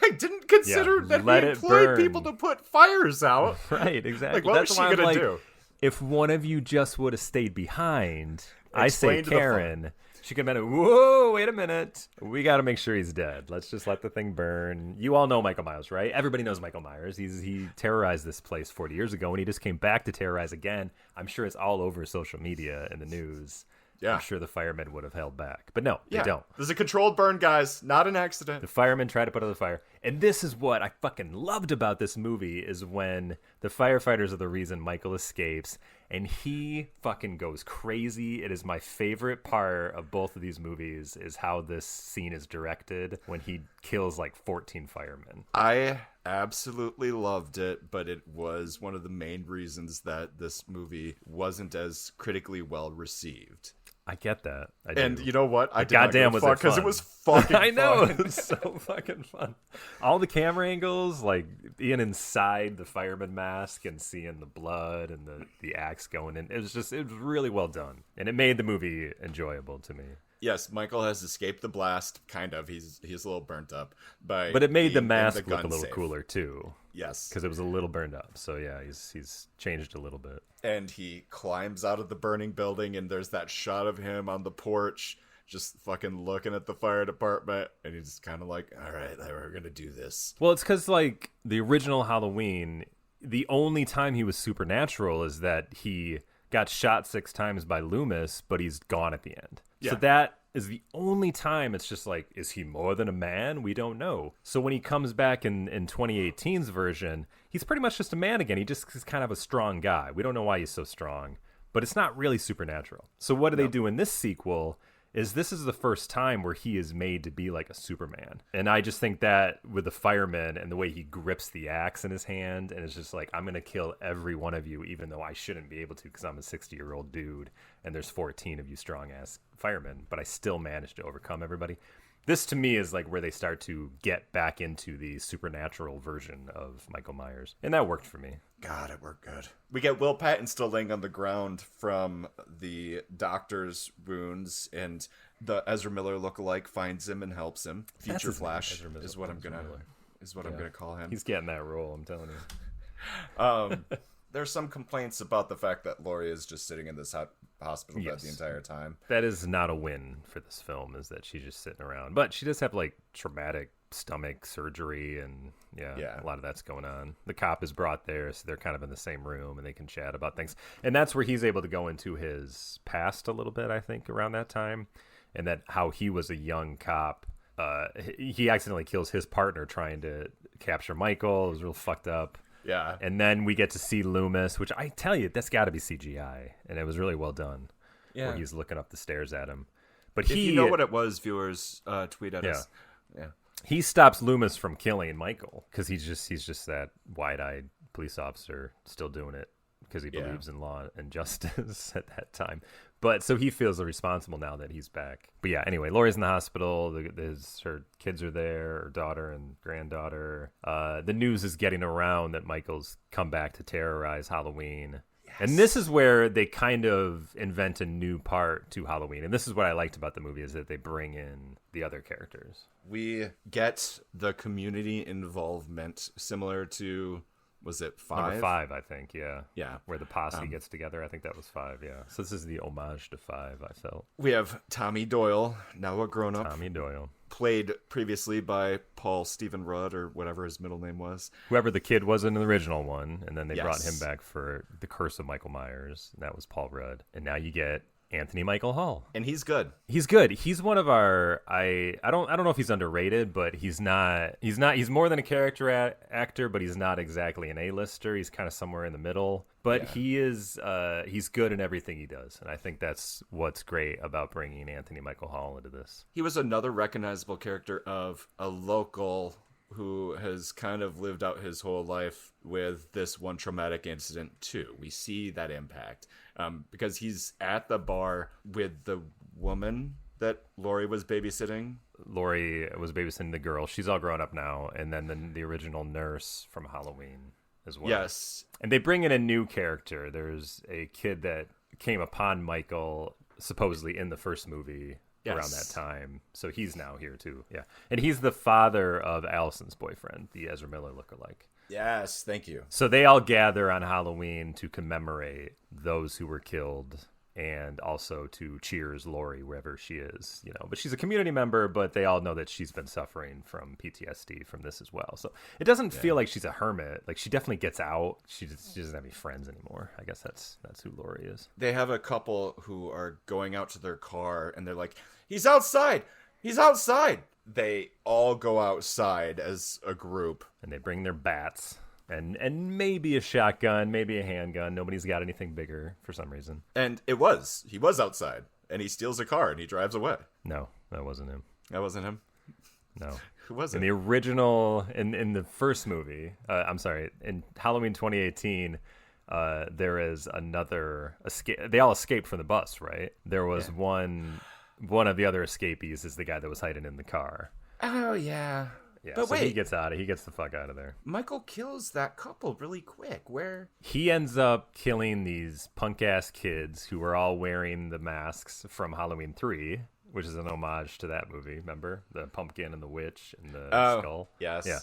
Speaker 1: I didn't consider that we employed people to put fires out.
Speaker 2: Right, exactly.
Speaker 1: Like, what was she gonna do?
Speaker 2: If one of you just would have stayed behind, I say Karen, she could have been, whoa, wait a minute. We got to make sure he's dead. Let's just let the thing burn. You all know Michael Myers, right? Everybody knows Michael Myers. He terrorized this place 40 years ago, and he just came back to terrorize again. I'm sure it's all over social media and the news. Yeah. I'm sure the firemen would have held back. But no, they don't.
Speaker 1: This is a controlled burn, guys. Not an accident.
Speaker 2: The firemen try to put out the fire. And this is what I fucking loved about this movie, is when the firefighters are the reason Michael escapes, and he fucking goes crazy. It is my favorite part of both of these movies, is how this scene is directed when he kills like 14 firemen.
Speaker 1: I absolutely loved it, but it was one of the main reasons that this movie wasn't as critically well received.
Speaker 2: I get that. I
Speaker 1: and
Speaker 2: do.
Speaker 1: You know what? I
Speaker 2: did goddamn was it fun.
Speaker 1: Because it was fucking
Speaker 2: I know.
Speaker 1: fun.
Speaker 2: It was so fucking fun. All the camera angles, like being inside the fireman mask and seeing the blood and the axe going in. It was really well done. And it made the movie enjoyable to me.
Speaker 1: Yes, Michael has escaped the blast, kind of. He's a little burnt up. But
Speaker 2: it made the mask look a little cooler, too.
Speaker 1: Yes.
Speaker 2: Because it was a little burned up. So, yeah, he's changed a little bit.
Speaker 1: And he climbs out of the burning building, and there's that shot of him on the porch just fucking looking at the fire department. And he's kind of like, all right, we're going to do this.
Speaker 2: Well, it's because, like, the original Halloween, the only time he was supernatural is that he got shot 6 times by Loomis, but he's gone at the end. Yeah. So that is the only time it's just like, is he more than a man? We don't know. So when he comes back in 2018's version, he's pretty much just a man again. He just is kind of a strong guy. We don't know why he's so strong, but it's not really supernatural. So what do they do in this sequel is this is the first time where he is made to be like a Superman. And I just think that with the fireman and the way he grips the axe in his hand, and it's just like, I'm going to kill every one of you, even though I shouldn't be able to because I'm a 60-year-old dude and there's 14 of you strong-ass firemen, but I still managed to overcome everybody. This, to me, is like where they start to get back into the supernatural version of Michael Myers. And that worked for me.
Speaker 1: God, it worked good. We get Will Patton still laying on the ground from the doctor's wounds, and the Ezra Miller lookalike finds him and helps him. Future Flash is what I'm gonna call him.
Speaker 2: He's getting that role, I'm telling you.
Speaker 1: There's some complaints about the fact that Laurie is just sitting in this hospital bed the entire time.
Speaker 2: That is not a win for this film, is that she's just sitting around. But she does have like traumatic stomach surgery, and a lot of that's going on. The cop is brought there, so they're kind of in the same room, and they can chat about things. And that's where he's able to go into his past a little bit, I think, around that time, and that how he was a young cop. He accidentally kills his partner trying to capture Michael. It was real fucked up.
Speaker 1: Yeah.
Speaker 2: And then we get to see Loomis, which I tell you, that's got to be CGI, and it was really well done. Yeah. Where he's looking up the stairs at him. But
Speaker 1: if you know what it was, viewers, tweet at us. Yeah.
Speaker 2: He stops Loomis from killing Michael because he's just that wide-eyed police officer still doing it because he believes in law and justice at that time. But so he feels responsible now that he's back. But yeah, anyway, Laurie's in the hospital. Her kids are there, her daughter and granddaughter. The news is getting around that Michael's come back to terrorize Halloween. Yes. And this is where they kind of invent a new part to Halloween. And this is what I liked about the movie, is that they bring in the other characters.
Speaker 1: We get the community involvement similar to... Was it 5?
Speaker 2: Number 5, I think, yeah.
Speaker 1: Yeah.
Speaker 2: Where the posse gets together. I think that was 5, yeah. So this is the homage to 5, I felt.
Speaker 1: We have Tommy Doyle, now a grown-up.
Speaker 2: Tommy Doyle.
Speaker 1: Played previously by Paul Stephen Rudd, or whatever his middle name was.
Speaker 2: Whoever the kid was in the original one, and then they brought him back for The Curse of Michael Myers, and that was Paul Rudd. And now you get Anthony Michael Hall.
Speaker 1: And he's good.
Speaker 2: He's good. He's one of our I don't know if he's underrated, but he's more than a character actor, but he's not exactly an A-lister. He's kind of somewhere in the middle. But he's good in everything he does. And I think that's what's great about bringing Anthony Michael Hall into this.
Speaker 1: He was another recognizable character of a local who has kind of lived out his whole life with this one traumatic incident too. We see that impact because he's at the bar with the woman that Laurie was babysitting.
Speaker 2: Laurie was babysitting the girl. She's all grown up now. And then the original nurse from Halloween as well.
Speaker 1: Yes.
Speaker 2: And they bring in a new character. There's a kid that came upon Michael supposedly in the first movie. Yes. Around that time. So he's now here too. Yeah. And he's the father of Allison's boyfriend, the Ezra Miller lookalike.
Speaker 1: Yes, thank you.
Speaker 2: So they all gather on Halloween to commemorate those who were killed and also to cheers Laurie wherever she is, But she's a community member, but they all know that she's been suffering from PTSD from this as well. So it doesn't feel like she's a hermit. Like, she definitely gets out. She doesn't have any friends anymore. I guess that's who Laurie is.
Speaker 1: They have a couple who are going out to their car and they're like, "He's outside! He's outside!" They all go outside as a group.
Speaker 2: And they bring their bats. And maybe a shotgun, maybe a handgun. Nobody's got anything bigger for some reason.
Speaker 1: And he was outside. And he steals a car and he drives away.
Speaker 2: No, that wasn't him.
Speaker 1: That wasn't him?
Speaker 2: No.
Speaker 1: Who was it?
Speaker 2: In the original, in the first movie, in Halloween 2018, there is another escape. They all escaped from the bus, right? There was one of the other escapees is the guy that was hiding in the car.
Speaker 1: Oh, yeah.
Speaker 2: Yeah,
Speaker 1: but
Speaker 2: so
Speaker 1: wait,
Speaker 2: he gets the fuck out of there.
Speaker 1: Michael kills that couple really quick. Where?
Speaker 2: He ends up killing these punk-ass kids who were all wearing the masks from Halloween 3, which is an homage to that movie, remember? The pumpkin and the witch and the skull.
Speaker 1: Yes.
Speaker 2: Yeah.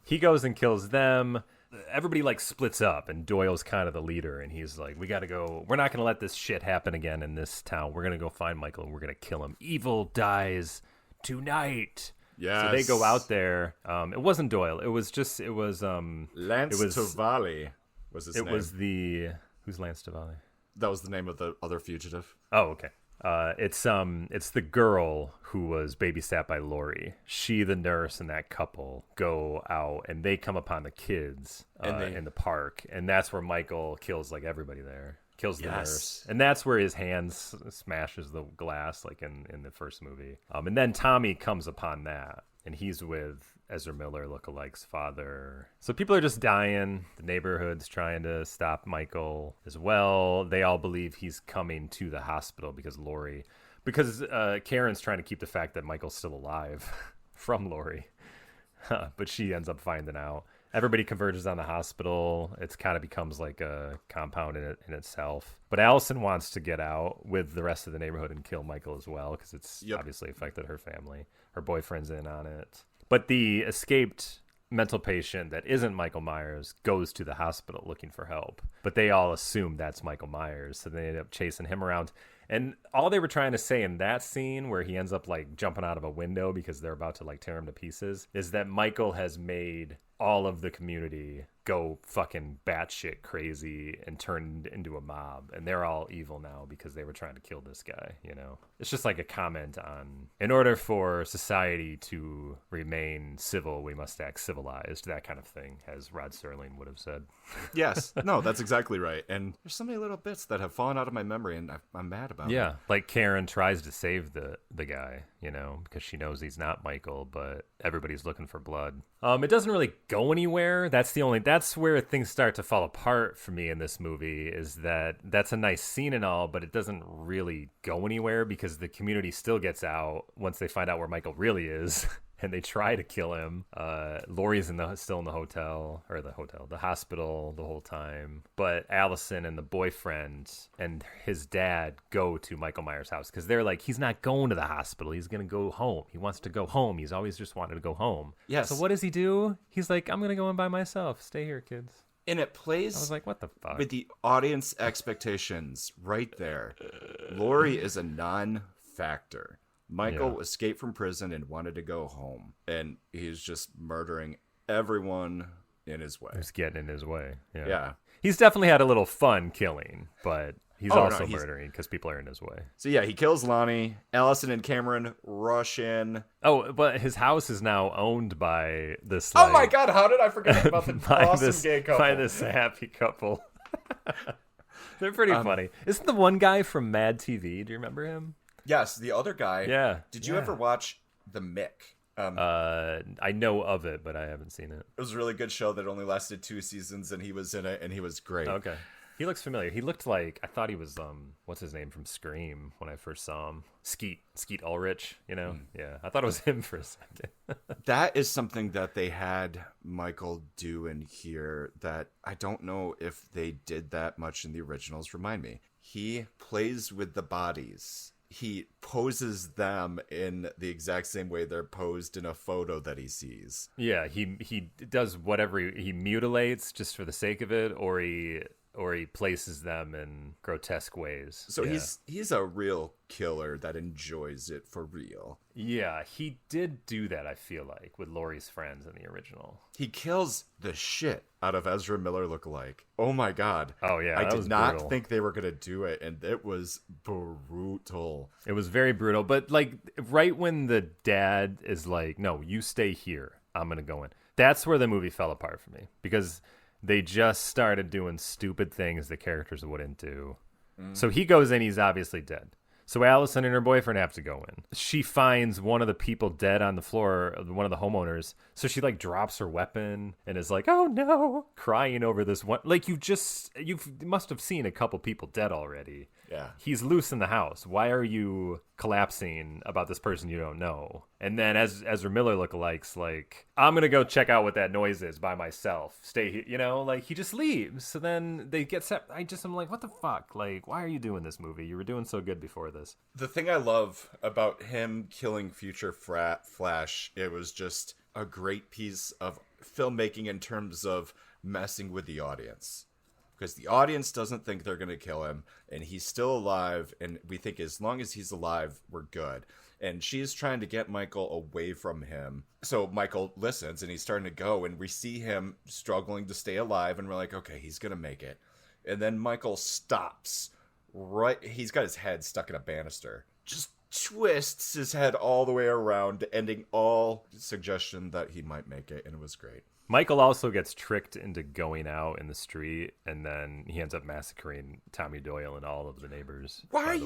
Speaker 2: He goes and kills them. Everybody, splits up, and Doyle's kind of the leader, and he's like, we gotta go. We're not gonna let this shit happen again in this town. We're gonna go find Michael, and we're gonna kill him. Evil dies tonight.
Speaker 1: Yes.
Speaker 2: So they go out there. It wasn't Doyle. It was
Speaker 1: Lance Tavalli was his name.
Speaker 2: It was who's Lance Tavalli?
Speaker 1: That was the name of the other fugitive.
Speaker 2: Oh, okay. It's the girl who was babysat by Laurie. She, the nurse, and that couple go out, and they come upon the kids in the park, and that's where Michael kills everybody there. Kills the nurse, and that's where his hand smashes the glass, in the first movie. And then Tommy comes upon that, and he's with Ezra Miller lookalike's father. So people are just dying. The neighborhood's trying to stop Michael as well. They all believe he's coming to the hospital because Karen's trying to keep the fact that Michael's still alive from Laurie, but she ends up finding out. Everybody converges on the hospital. It kind of becomes like a compound in itself. But Allison wants to get out with the rest of the neighborhood and kill Michael as well because it's obviously affected her family. Her boyfriend's in on it. But the escaped mental patient that isn't Michael Myers goes to the hospital looking for help. But they all assume that's Michael Myers, so they end up chasing him around. And all they were trying to say in that scene where he ends up like jumping out of a window because they're about to like tear him to pieces is that Michael has made all of the community go fucking batshit crazy and turned into a mob, and they're all evil now because they were trying to kill this guy, you know? It's just like a comment on, in order for society to remain civil, we must act civilized, that kind of thing, as Rod Serling would have said.
Speaker 1: Yes. No, that's exactly right. And there's so many little bits that have fallen out of my memory, and I'm mad about it.
Speaker 2: Yeah, like Karen tries to save the guy, you know, because she knows he's not Michael, but everybody's looking for blood. It doesn't really go anywhere. That's where things start to fall apart for me in this movie, is that's a nice scene and all, but it doesn't really go anywhere because the community still gets out once they find out where Michael really is. And they try to kill him. Laurie's still in the hospital the whole time. But Allison and the boyfriend and his dad go to Michael Myers' house because they're like, he's not going to the hospital. He's going to go home. He wants to go home. He's always just wanted to go home.
Speaker 1: Yes.
Speaker 2: So what does he do? He's like, I'm going to go in by myself. Stay here, kids.
Speaker 1: And it plays
Speaker 2: I was like, what the fuck?
Speaker 1: with the audience expectations right there. Laurie is a non-factor. Michael escaped from prison and wanted to go home, and he's just murdering everyone in his way.
Speaker 2: He's getting in his way.
Speaker 1: Yeah.
Speaker 2: He's definitely had a little fun killing, but he's also murdering because people are in his way.
Speaker 1: So yeah, he kills Lonnie. Allison and Cameron rush in.
Speaker 2: Oh, but his house is now owned by this.
Speaker 1: Oh my God! How did I forget about the awesome gay couple?
Speaker 2: By this happy couple. They're pretty funny. Isn't the one guy from Mad TV? Do you remember him?
Speaker 1: Yes, the other guy.
Speaker 2: Yeah.
Speaker 1: Did you ever watch The Mick?
Speaker 2: I know of it, but I haven't seen it.
Speaker 1: It was a really good show that only lasted 2 seasons, and he was in it, and he was great.
Speaker 2: Okay. He looks familiar. He looked like, I thought he was, what's his name from Scream when I first saw him? Skeet Ulrich, you know? Yeah, I thought it was him for a second.
Speaker 1: That is something that they had Michael do in here that I don't know if they did that much in the originals. Remind me. He plays with the bodies. He poses them in the exact same way they're posed in a photo that he sees.
Speaker 2: Yeah, he does whatever he mutilates just for the sake of it, or he places them in grotesque ways.
Speaker 1: So he's a real killer that enjoys it for real.
Speaker 2: Yeah, he did do that, I feel like, with Laurie's friends in the original.
Speaker 1: He kills the shit out of Ezra Miller lookalike. Oh my God.
Speaker 2: Oh yeah,
Speaker 1: I did not think they were going to do it, and it was brutal.
Speaker 2: It was very brutal, but like right when the dad is like, no, you stay here, I'm going to go in. That's where the movie fell apart for me, because they just started doing stupid things the characters wouldn't do. So he goes in, he's obviously dead. So Allison and her boyfriend have to go in. She finds one of the people dead on the floor, one of the homeowners. So she like drops her weapon and is like, oh no, crying over this one. Like you must have seen a couple people dead already.
Speaker 1: Yeah.
Speaker 2: He's loose in the house. Why are you collapsing about this person you don't know? And then as Ezra Miller lookalikes, like, I'm going to go check out what that noise is by myself. Stay here, you know, like he just leaves. So then they get set. I'm like, what the fuck? Like, why are you doing this movie? You were doing so good before this.
Speaker 1: The thing I love about him killing future Flash, it was just a great piece of filmmaking in terms of messing with the audience. Because the audience doesn't think they're going to kill him, and he's still alive, and we think as long as he's alive, we're good. And she's trying to get Michael away from him. So Michael listens, and he's starting to go, and we see him struggling to stay alive, and we're like, okay, he's going to make it. And then Michael stops. He's got his head stuck in a banister. Just twists his head all the way around, ending all suggestion that he might make it, and it was great.
Speaker 2: Michael also gets tricked into going out in the street, and then he ends up massacring Tommy Doyle and all of the neighbors.
Speaker 1: Why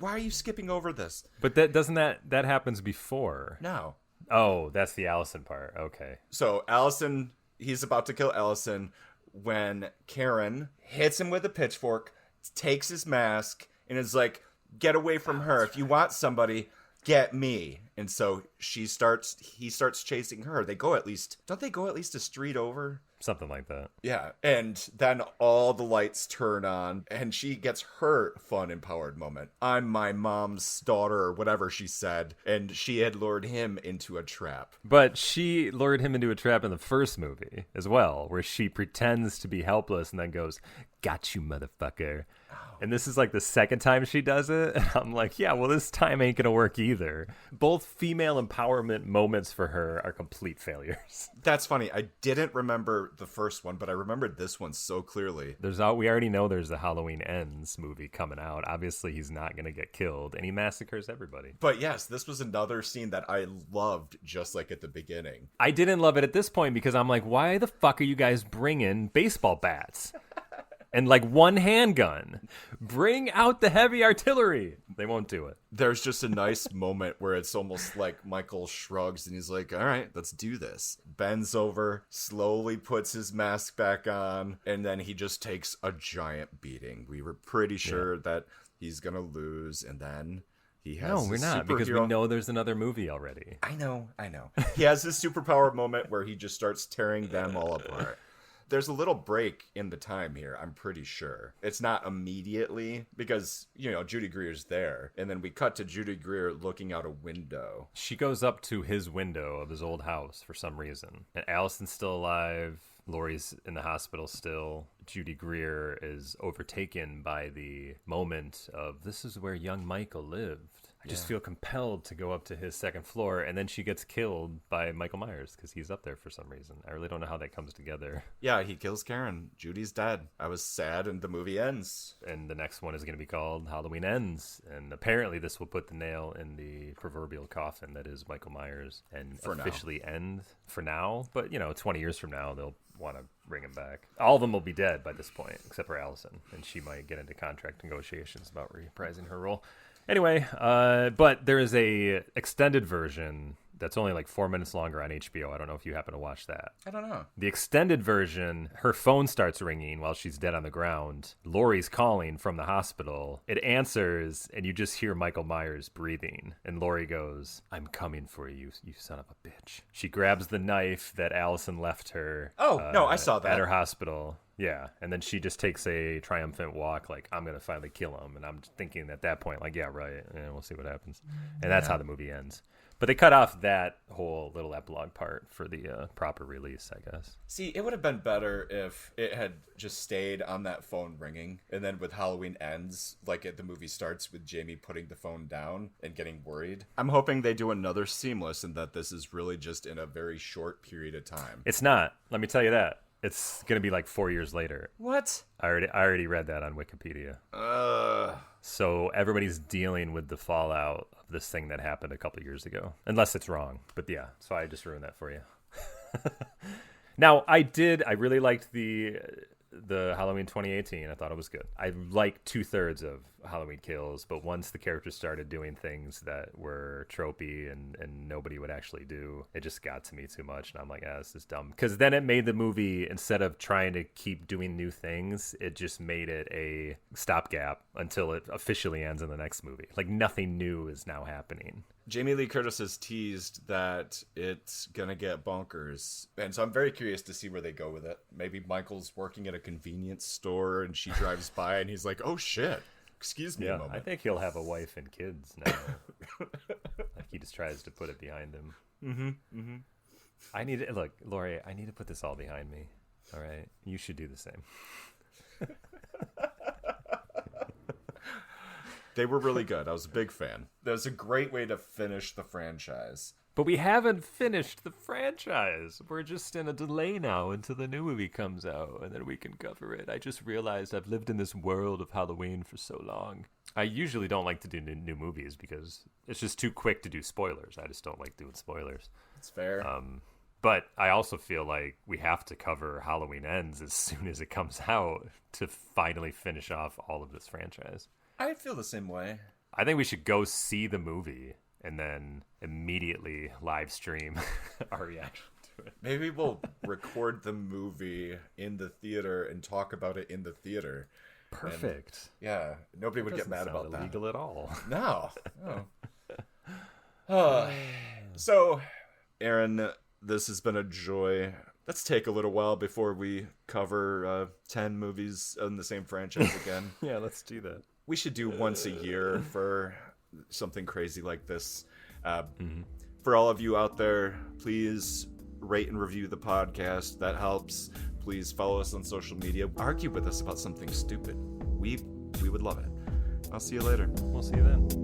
Speaker 1: are you skipping over this?
Speaker 2: But that happens before.
Speaker 1: No.
Speaker 2: Oh, that's the Allison part. Okay.
Speaker 1: So Allison, he's about to kill Allison when Karen hits him with a pitchfork, takes his mask, and is like, get away from her. If you want somebody, get me. And so he starts chasing her. Don't they go at least a street over?
Speaker 2: Something like that.
Speaker 1: Yeah. And then all the lights turn on, and she gets her fun, empowered moment. I'm my mom's daughter, or whatever she said. And she had lured him into a trap.
Speaker 2: But she lured him into a trap in the first movie as well, where she pretends to be helpless and then goes, got you, motherfucker. And this is like the second time she does it. And I'm like, yeah, well, this time ain't going to work either. Both female empowerment moments for her are complete failures.
Speaker 1: That's funny. I didn't remember the first one, but I remembered this one so clearly.
Speaker 2: We already know there's a Halloween Ends movie coming out. Obviously, he's not going to get killed, and he massacres everybody.
Speaker 1: But yes, this was another scene that I loved just like at the beginning.
Speaker 2: I didn't love it at this point because I'm like, why the fuck are you guys bringing baseball bats? And like one handgun. Bring out the heavy artillery. They won't do it.
Speaker 1: There's just a nice moment where it's almost like Michael shrugs and he's like, all right, let's do this. Bends over, slowly puts his mask back on, and then he just takes a giant beating. We were pretty sure that he's going to lose, and then he has
Speaker 2: No, we're not, because we know there's another movie already.
Speaker 1: I know. He has this superpower moment where he just starts tearing them all apart. There's a little break in the time here, I'm pretty sure. It's not immediately because, Judy Greer's there. And then we cut to Judy Greer looking out a window.
Speaker 2: She goes up to his window of his old house for some reason. And Allison's still alive. Laurie's in the hospital still. Judy Greer is overtaken by the moment of, this is where young Michael lived. I just feel compelled to go up to his second floor, and then she gets killed by Michael Myers because he's up there for some reason. I really don't know how that comes together.
Speaker 1: Yeah, he kills Karen. Judy's dead. I was sad, and the movie ends.
Speaker 2: And the next one is going to be called Halloween Ends, and apparently this will put the nail in the proverbial coffin that is Michael Myers and officially end for now. But, 20 years from now, they'll want to bring him back. All of them will be dead by this point, except for Allison, and she might get into contract negotiations about reprising her role. Anyway, but there is a extended version that's only like 4 minutes longer on HBO. I don't know if you happen to watch that.
Speaker 1: I don't know.
Speaker 2: The extended version, her phone starts ringing while she's dead on the ground. Laurie's calling from the hospital. It answers, and you just hear Michael Myers breathing. And Laurie goes, I'm coming for you, you son of a bitch. She grabs the knife that Allison left her.
Speaker 1: Oh, no, I saw that.
Speaker 2: At her hospital. Yeah, and then she just takes a triumphant walk, like, I'm going to finally kill him. And I'm thinking at that point, like, yeah, right, and we'll see what happens. And that's how the movie ends. But they cut off that whole little epilogue part for the proper release, I guess.
Speaker 1: See, it would have been better if it had just stayed on that phone ringing, and then with Halloween Ends, like the movie starts with Jamie putting the phone down and getting worried. I'm hoping they do another seamless and that this is really just in a very short period of time.
Speaker 2: It's not. Let me tell you that. It's going to be like 4 years later.
Speaker 1: What?
Speaker 2: I already read that on Wikipedia. So everybody's dealing with the fallout of this thing that happened a couple years ago. Unless it's wrong. But yeah, so I just ruined that for you. Now, I really liked the Halloween 2018. I thought it was good. I liked 2/3 of Halloween Kills, but once the characters started doing things that were tropey and nobody would actually do, it just got to me too much. And I'm like, this is dumb. Because then it made the movie, instead of trying to keep doing new things, it just made it a stopgap until it officially ends in the next movie. Like nothing new is now happening.
Speaker 1: Jamie Lee Curtis has teased that it's gonna get bonkers, and so I'm very curious to see where they go with it. Maybe Michael's working at a convenience store and she drives by and he's like, oh shit, excuse me a moment.
Speaker 2: I think he'll have a wife and kids now. Like he just tries to put it behind him. Look, Laurie, I need to put this all behind me. All right, you should do the same.
Speaker 1: They were really good. I was a big fan. That was a great way to finish the franchise.
Speaker 2: But we haven't finished the franchise. We're just in a delay now until the new movie comes out, and then we can cover it. I just realized I've lived in this world of Halloween for so long. I usually don't like to do new movies because it's just too quick to do spoilers. I just don't like doing spoilers.
Speaker 1: It's fair.
Speaker 2: But I also feel like we have to cover Halloween Ends as soon as it comes out to finally finish off all of this franchise.
Speaker 1: I feel the same way.
Speaker 2: I think we should go see the movie and then immediately live stream our reaction to it.
Speaker 1: Maybe we'll record the movie in the theater and talk about it in the theater.
Speaker 2: Perfect.
Speaker 1: And, nobody would get mad about that.
Speaker 2: Illegal at all.
Speaker 1: No. So, Aaron, this has been a joy. Let's take a little while before we cover 10 movies in the same franchise again.
Speaker 2: Yeah, let's do that.
Speaker 1: We should do once a year for something crazy like this. For all of you out there, please rate and review the podcast. That helps. please follow us on social media. Argue with us about something stupid. We would love it. I'll see you later.
Speaker 2: We'll see you then.